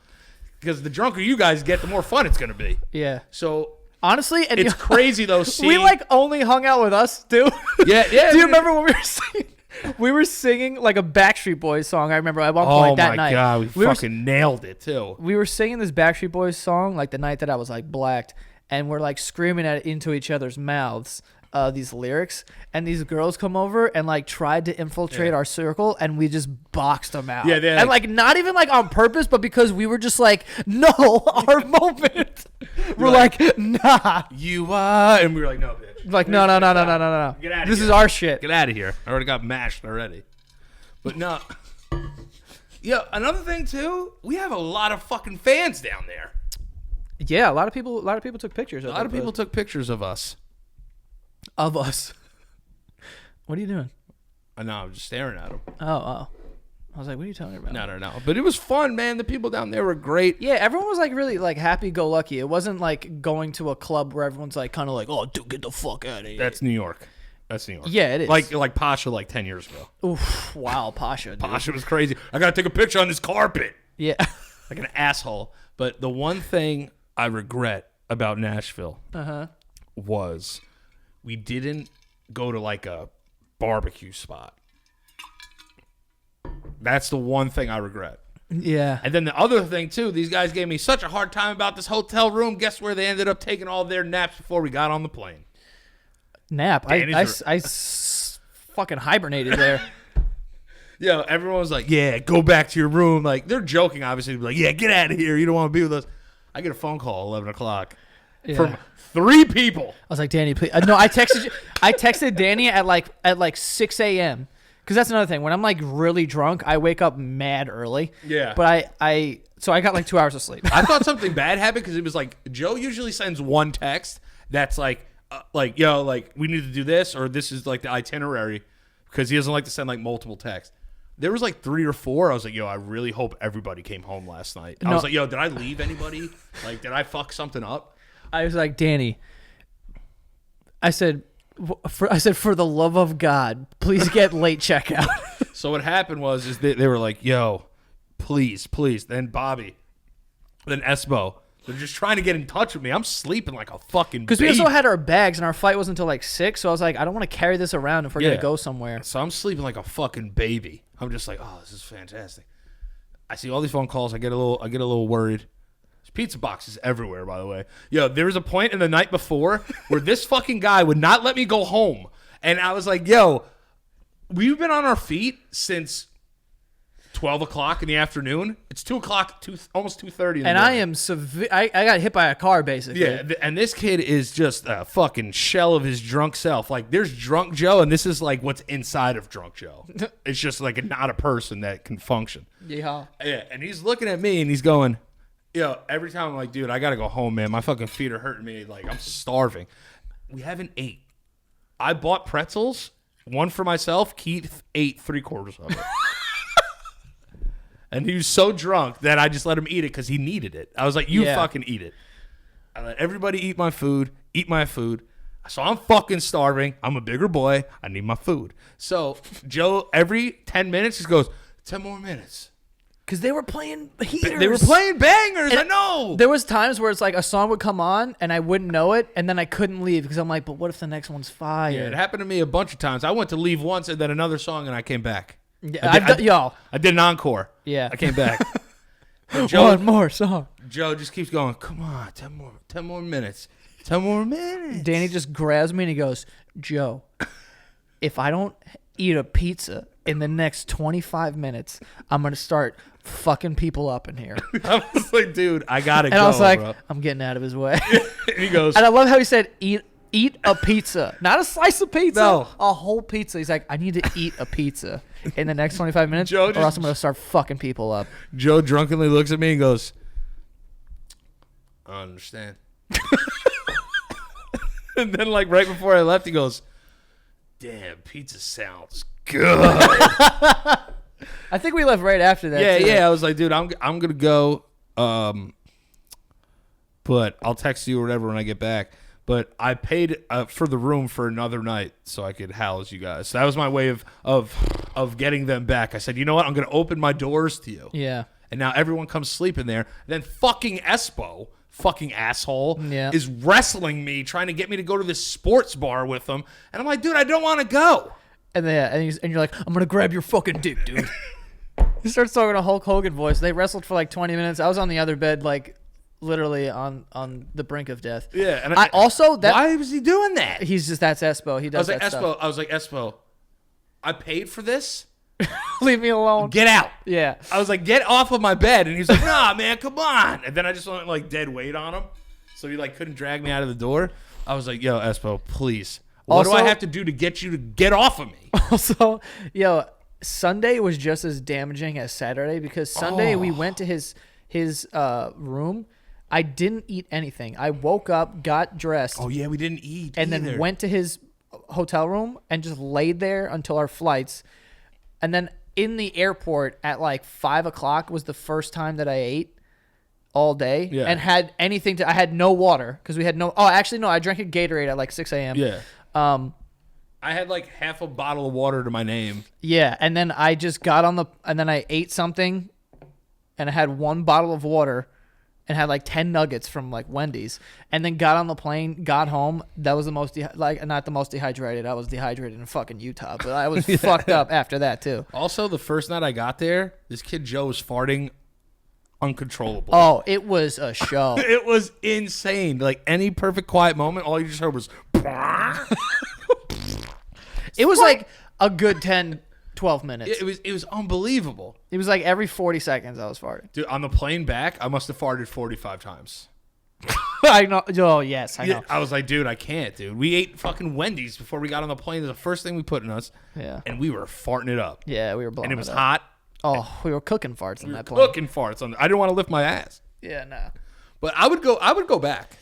Because the drunker you guys get, the more fun it's gonna be. Yeah. So Honestly, and it's crazy though. Seeing, we like only hung out with us too. Yeah. Do you remember when we were singing? We were singing like a Backstreet Boys song. I remember at one point that night. Oh my god, we were- fucking nailed it too. we were singing this Backstreet Boys song like the night that I was like blacked, and we're like screaming into each other's mouths these lyrics, and these girls come over and like tried to infiltrate our circle, and we just boxed them out. Yeah, they're and like not even like on purpose, but because we were just like, no, our moment. We're like, nah. You are, and we were like, no, bitch. Like no. Get out of This here. is our shit. Get out of here. I already got mashed already. But no. Yeah, another thing too, we have a lot of fucking fans down there. Yeah, a lot of people took pictures. A lot of people took pictures of us. Of us. What are you doing? I know, I'm just staring at them. Oh. I was like, what are you talking about? No. But it was fun, man. The people down there were great. Yeah, everyone was like really like happy-go-lucky. It wasn't like going to a club where everyone's like kind of like, oh, dude, get the fuck out of here. That's New York. Yeah, it is. Like Pasha like 10 years ago. Oof, wow, Pasha. Dude. Pasha was crazy. I got to take a picture on this carpet. Yeah. Like an asshole. But the one thing I regret about Nashville was we didn't go to like a barbecue spot. That's the one thing I regret. Yeah. And then the other thing too, these guys gave me such a hard time about this hotel room. Guess where they ended up taking all their naps before we got on the plane? Nap. I fucking hibernated there. Yeah, everyone was like, yeah, go back to your room. Like, they're joking, obviously. Like, yeah, get out of here. You don't want to be with us. I get a phone call at 11 o'clock from 3 people. I was like, Danny, please. No, I texted you. I texted Danny at like 6 a.m. Because that's another thing. When I'm like really drunk, I wake up mad early. Yeah. But so I got like 2 hours of sleep. I thought something bad happened because it was like, Joe usually sends one text that's like, yo, like, we need to do this, or this is like the itinerary, because he doesn't like to send like multiple texts. There was like 3 or 4. I was like, yo, I really hope everybody came home last night. I No. was like, yo, did I leave anybody? Like, did I fuck something up? I was like, Danny, I said, for the love of God, please get late checkout. So what happened was they were like, yo, please. Then Bobby, then Espo. They're just trying to get in touch with me. I'm sleeping like a fucking Because we baby. also had our bags, and our flight wasn't until like 6, so I was like, I don't want to carry this around if we're going to go somewhere. So I'm sleeping like a fucking baby. I'm just like, oh, this is fantastic. I see all these phone calls. I get a little worried. There's pizza boxes everywhere, by the way. Yo, there was a point in the night before where this fucking guy would not let me go home. And I was like, yo, we've been on our feet since 12 o'clock in the afternoon. It's 2 o'clock, almost 2:30 in the morning. And I am I got hit by a car, basically. Yeah, and this kid is just a fucking shell of his drunk self. Like, there's drunk Joe, and this is like what's inside of drunk Joe. It's just like not a person that can function. Yeehaw. Yeah, and he's looking at me, and he's going, yo, every time I'm like, dude, I got to go home, man. My fucking feet are hurting me. Like, I'm starving. We haven't ate. I bought pretzels, one for myself. Keith ate 3/4 of it. And he was so drunk that I just let him eat it because he needed it. I was like, you fucking eat it. I let everybody eat my food. So I'm fucking starving. I'm a bigger boy. I need my food. So Joe, every 10 minutes, just goes, 10 more minutes. Because they were playing heaters. They were playing bangers. And I know. There was times where it's like a song would come on, and I wouldn't know it, and then I couldn't leave because I'm like, but what if the next one's fire? Yeah, it happened to me a bunch of times. I went to leave once and then another song, and I came back. Yeah, I did an encore. Yeah. I came back. One more song. Joe just keeps going, come on, 10 more minutes. 10 more minutes. Danny just grabs me and he goes, Joe, if I don't eat a pizza in the next 25 minutes, I'm going to start fucking people up in here. I was like, dude, I got to go, And I was like, bro. I'm getting out of his way. And he goes, And I love how he said, eat a pizza. Not a slice of pizza. No. A whole pizza. He's like, I need to eat a pizza in the next 25 minutes Joe or just- else I'm going to start fucking people up. Joe drunkenly looks at me and goes, I understand. And then, like, right before I left, he goes, damn, pizza sounds good. I think we left right after that. Yeah, too. yeah. I was like, dude, I'm gonna go, but I'll text you or whatever when I get back. But I paid for the room for another night so I could house you guys. So that was my way of getting them back. I said, you know what? I'm gonna open my doors to you. Yeah. And now everyone comes sleeping there. Then fucking Espo, fucking asshole, Yeah. is wrestling me, trying to get me to go to this sports bar with him. And I'm like, dude, I don't want to go. And you're like, I'm gonna grab your fucking dick, dude. He starts talking a Hulk Hogan voice. They wrestled for like 20 minutes. I was on the other bed, like literally on the brink of death. Yeah, and I also that why was he doing that? he's just that's Espo. He does that stuff. I was like, Espo, I paid for this. Leave me alone. Get out. Yeah. I was like, get off of my bed. And he's like, nah, man, come on. And then I just went like dead weight on him. So he like couldn't drag me out of the door. I was like, yo, Espo, please. What do I have to do to get you to get off of me? Also, yo, Sunday was just as damaging as Saturday because Sunday we went to his room. I didn't eat anything. I woke up, got dressed, Oh, yeah, we didn't eat and either. then went to his hotel room and just laid there until our flights. And then in the airport at like 5 o'clock was the first time that I ate all day and had anything to. I had no water because we had no. Oh, actually, no. I drank a Gatorade at like 6 a.m. Yeah. I had like half a bottle of water to my name. Yeah, and then I just got on the. And then I ate something, and I had one bottle of water, and had like 10 nuggets from like Wendy's, and then got on the plane, got home. That was the most not the most dehydrated. I was dehydrated in fucking Utah, but I was fucked up after that too. Also, the first night I got there, this kid Joe was farting uncontrollably. Oh, it was a show. It was insane. Like any perfect quiet moment, all you just heard was. It was like a good 10, 12 minutes. It was unbelievable. It was like every 40 seconds I was farting. Dude, on the plane back, I must have farted 45 times. I know. Oh, yes, I know. Yeah, I was like, dude, I can't, dude. We ate fucking Wendy's before we got on the plane. It was the first thing we put in us. Yeah. And we were farting it up. Yeah, we were blowing And it was up. hot. Oh, we were cooking farts in that plane. Cooking farts on. I didn't want to lift my ass. Yeah, no. But I would go back.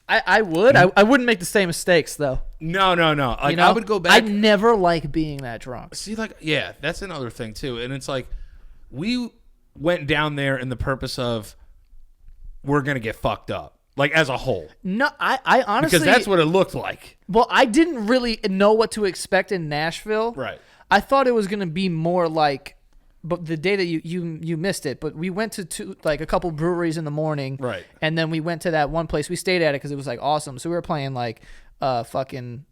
I would. I wouldn't make the same mistakes though. No. Like You know? I would go back. I never like being that drunk. See, like, yeah, that's another thing too. And it's like we went down there in the purpose of we're gonna get fucked up, like as a whole. No, I honestly, Because that's what it looked like. Well, I didn't really know what to expect in Nashville. Right. I thought it was gonna be more like, but the day that you missed it. But we went to like a couple breweries in the morning. Right. And then we went to that one place. We stayed at it because it was like awesome. So we were playing like fucking.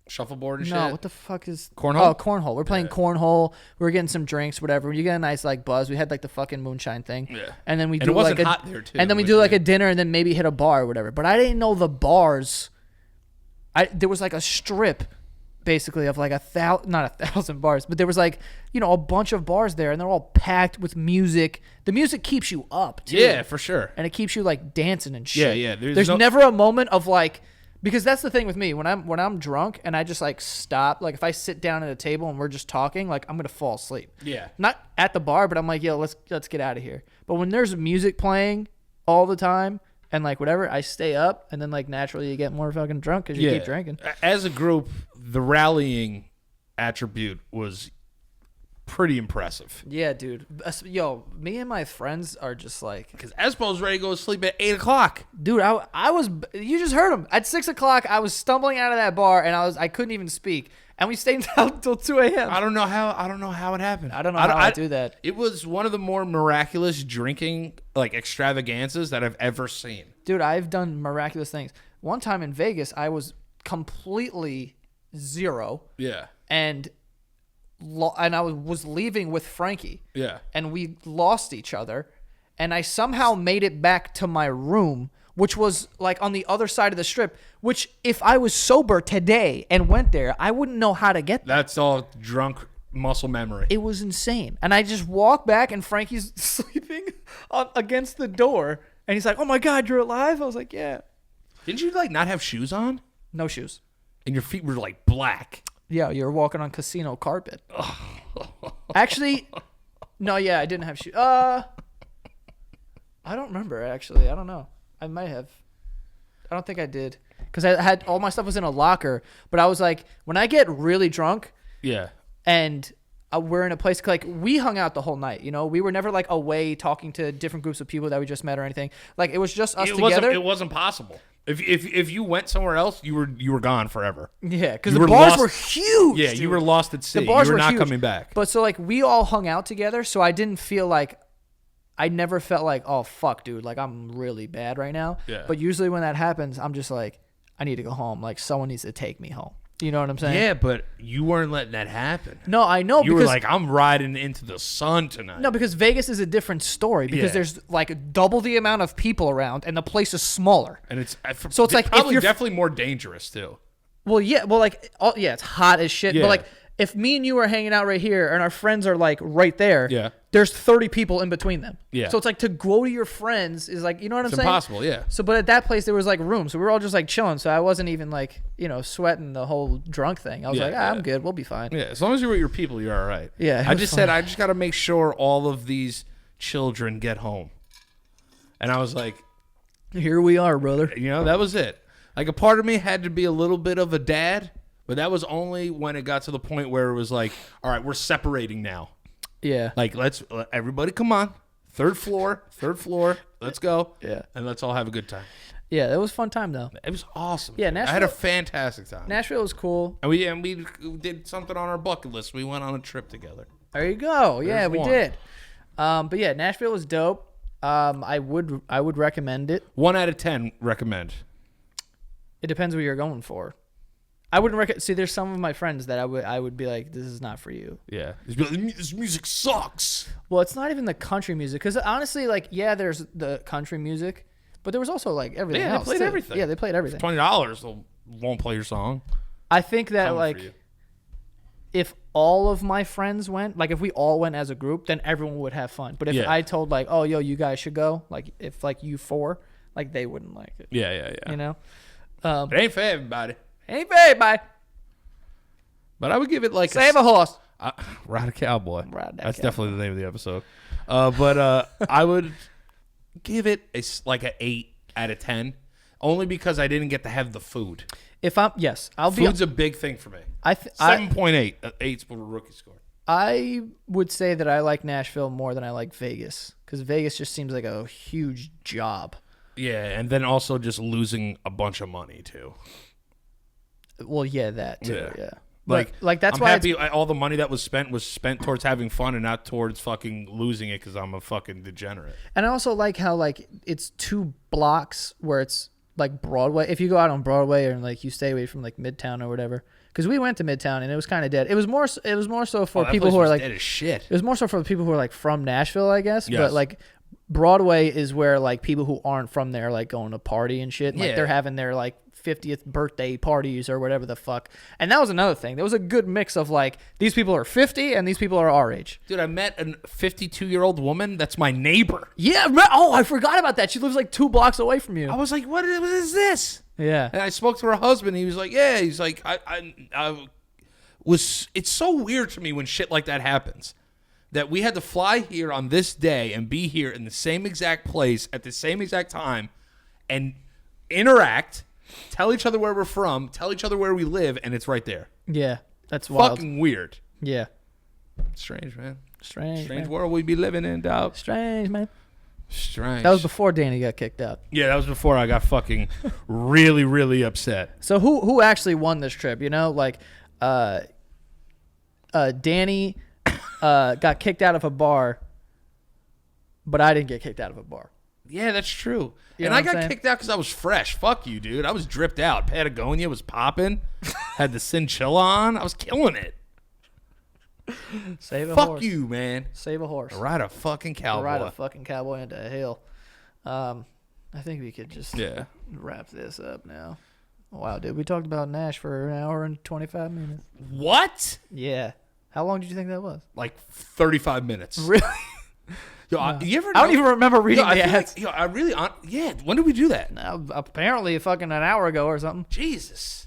Shuffleboard and shit. No, what the fuck is Cornhole? Oh, cornhole. We're playing cornhole. We were getting some drinks, whatever. You get a nice like buzz. We had like the fucking moonshine thing. Yeah. And then we And do it wasn't like hot there, too, And then we which do like is- a dinner and then maybe hit a bar or whatever. But I didn't know the bars. There was like a strip, basically, of like not 1,000 bars, but there was like, you know, a bunch of bars there, and they're all packed with music. The music keeps you up too. Yeah, for sure. And it keeps you like dancing and shit. Yeah. There's never a moment of like, because that's the thing with me when I'm drunk and I just like stop. Like if I sit down at a table and we're just talking, like I'm gonna fall asleep. Yeah. Not at the bar, but I'm like, yo, let's get out of here. But when there's music playing all the time and like whatever, I stay up and then like naturally you get more fucking drunk because you keep drinking. As a group, the rallying attribute was pretty impressive. Yeah, dude. Yo, me and my friends are just like, Because Espo's ready to go to sleep at 8 o'clock. dude, I was, you just heard him. At 6 o'clock, I was stumbling out of that bar and I couldn't even speak. And we stayed out until 2 a.m. I don't know how it happened. I don't know how I do that. It was one of the more miraculous drinking like extravaganzas that I've ever seen. Dude, I've done miraculous things. One time in Vegas, I was completely zero. Yeah. And I was leaving with Frankie. Yeah. And we lost each other. And I somehow made it back to my room, which was like on the other side of the strip, which if I was sober today and went there, I wouldn't know how to get there. That's all drunk muscle memory. It was insane. And I just walked back and Frankie's sleeping against the door. And he's like, oh my God, you're alive? I was like, yeah. Didn't you like not have shoes on? No shoes. And your feet were like black. Yeah, you're walking on casino carpet. Actually, no, yeah, I didn't have shoes. I don't remember, actually. I don't know. I might have. I don't think I did. Because I had all my stuff was in a locker. But I was like, when I get really drunk Yeah. and we're in a place, like we hung out the whole night, you know? We were never like away talking to different groups of people that we just met or anything. Like it was just us together. It wasn't possible. If you went somewhere else, you were gone forever. Yeah, because You the were bars lost- were huge. Yeah, dude. you were lost at sea. The bars You were were not huge. coming back. But so like we all hung out together, so I didn't feel like I never felt like, oh fuck, dude, like I'm really bad right now. Yeah. But usually when that happens, I'm just like, I need to go home. Like someone needs to take me home. You know what I'm saying? Yeah, but you weren't letting that happen. No, I know You because were like, I'm riding into the sun tonight. no, because Vegas is a different story because Yeah. there's like double the amount of people around and the place is smaller. And it's So it's like if probably you're- definitely more dangerous too. Well, yeah, yeah, it's hot as shit. Yeah. But like, if me and you are hanging out right here and our friends are like right there, Yeah. there's 30 people in between them. Yeah. So it's like to go to your friends is like, you know what I'm It's saying? impossible. Yeah. So, but at that place there was like room, so we were all just like chilling. So I wasn't even like, you know, sweating the whole drunk thing. I was Yeah, like, yeah. I'm good, we'll be fine. Yeah, as long as you're with your people, you're all right. Yeah, it I was just fun. said I just got to make sure all of these children get home, and I was like, Here we are, brother. you know, that was it. Like a part of me had to be a little bit of a dad, but that was only when it got to the point where it was like, all right, we're separating now. Yeah. Like everybody come on, third floor, let's go. Yeah. And let's all have a good time. Yeah, it was a fun time though. It was awesome. Yeah, dude. I had a Nashville- fantastic time. Nashville was cool. And we did something on our bucket list. We went on a trip together. There you go. Yeah, There's we one. did. But yeah, Nashville was dope. I would recommend it. 1 out of 10 recommend. It depends what you're going for. I wouldn't recommend. See, there's some of my friends that I would be like, this is not for you. Yeah. This music sucks. Well, it's not even the country music because honestly, like, yeah, there's the country music, but there was also like everything Yeah, they else. played too. everything. Yeah, they played everything. $20, they won't play your song. I think that Coming for like you. if all of my friends went, like if we all went as a group, then everyone would have fun. But if Yeah. I told like, oh, yo, you guys should go, like if like you four, like they wouldn't like it. Yeah. You know, It ain't for everybody. ain't bad, bye. But I would give it like Save a horse. Ride a Cowboy. Ride that That's cowboy. definitely the name of the episode. But I would give it like an 8 out of 10. Only because I didn't get to have the food. I'll be. Food's a big thing for me. 7.8. 8's rookie score. I would say that I like Nashville more than I like Vegas because Vegas just seems like a huge job. Yeah, and then also just losing a bunch of money too. Well, yeah, that too. Yeah. Like that's I'm why happy all the money that was spent towards having fun and not towards fucking losing it because I'm a fucking degenerate. And I also like how like it's 2 blocks where it's like Broadway. If you go out on Broadway or like you stay away from like Midtown or whatever, because we went to Midtown and it was kind of dead. It was more so for people who are like dead as shit. It was more so for the people who are like from Nashville, I guess. Yes. But like Broadway is where like people who aren't from there like going to party and shit. And, like they're having their like 50th birthday parties or whatever the fuck. And that was another thing. There was a good mix of like these people are 50 and these people are our age. Dude, I met a 52-year-old woman that's my neighbor. Yeah. Oh, I forgot about that. She lives like 2 blocks away from you. I was like, what is this? Yeah. And I spoke to her husband. He was like, yeah. He's like, it's so weird to me when shit like that happens. That we had to fly here on this day and be here in the same exact place at the same exact time and interact, tell each other where we're from, tell each other where we live, and it's right there. Yeah, that's wild. Fucking weird. Yeah. Strange, man. Strange man. World we be living in, dog. Strange, man. Strange. That was before Danny got kicked out. Yeah, that was before I got fucking really, really upset. So who actually won this trip? You know, like Danny got kicked out of a bar, but I didn't get kicked out of a bar. Yeah, that's true. You and know I what I'm got saying? kicked out because I was fresh. Fuck you, dude. I was dripped out. Patagonia was popping. Had the cinchilla on. I was killing it. Save a Fuck horse. you, man. Save a horse. Ride a fucking cowboy. Ride a fucking cowboy into a hill. I think we could just wrap this up now. Wow, dude. We talked about Nash for an hour and 25 minutes. What? Yeah. How long did you think that was? Like 35 minutes. Really? Yo, No. you ever I don't even remember reading the ads. I really, yeah. When did we do that? Apparently fucking an hour ago or something. Jesus.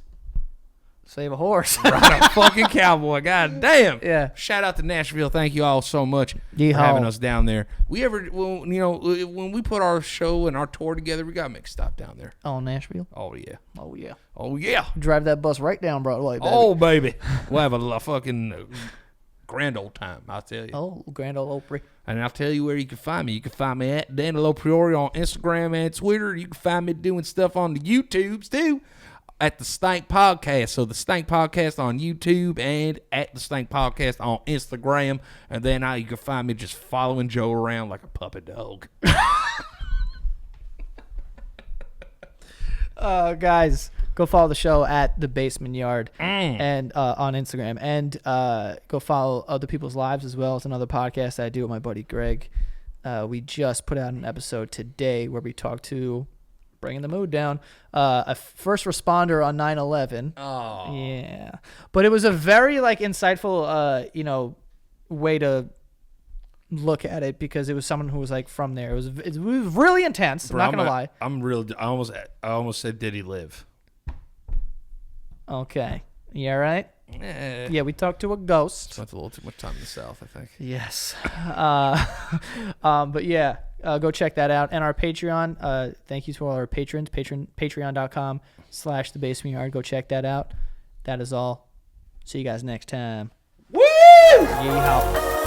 Save a horse. Ride a fucking cowboy. God damn. Yeah. Shout out to Nashville. Thank you all so much Yeehaw. for having us down there. When we put our show and our tour together, we got to make a stop down there. Oh, Nashville? Oh, yeah. Oh, yeah. Oh, yeah. Drive that bus right down Broadway, baby. Oh, baby. We'll have a fucking grand old time, I'll tell you. Oh, Grand Ole Opry. And I'll tell you where you can find me. You can find me at Danilo Priori on Instagram and Twitter. You can find me doing stuff on the YouTubes, too, at the Stank Podcast. So the Stank Podcast on YouTube and at the Stank Podcast on Instagram. And then you can find me just following Joe around like a puppy dog. Guys, go follow the show at The Basement Yard and on Instagram. And go follow Other People's Lives as well. It's another podcast that I do with my buddy Greg. We just put out an episode today where we talk to, bringing the mood down, a first responder on 9/11. Oh. Yeah. But it was a very insightful way to look at it because it was someone who was like from there. It was really intense. I'm not gonna lie. I almost said, did he live? Okay. You all right? Eh. Yeah, we talked to a ghost. Spent a little too much time in the South, I think. Yes. But yeah, go check that out. And our Patreon, thank you to all our patrons, patreon.com/thebasementyard. Go check that out. That is all. See you guys next time. Woo! Yeehaw.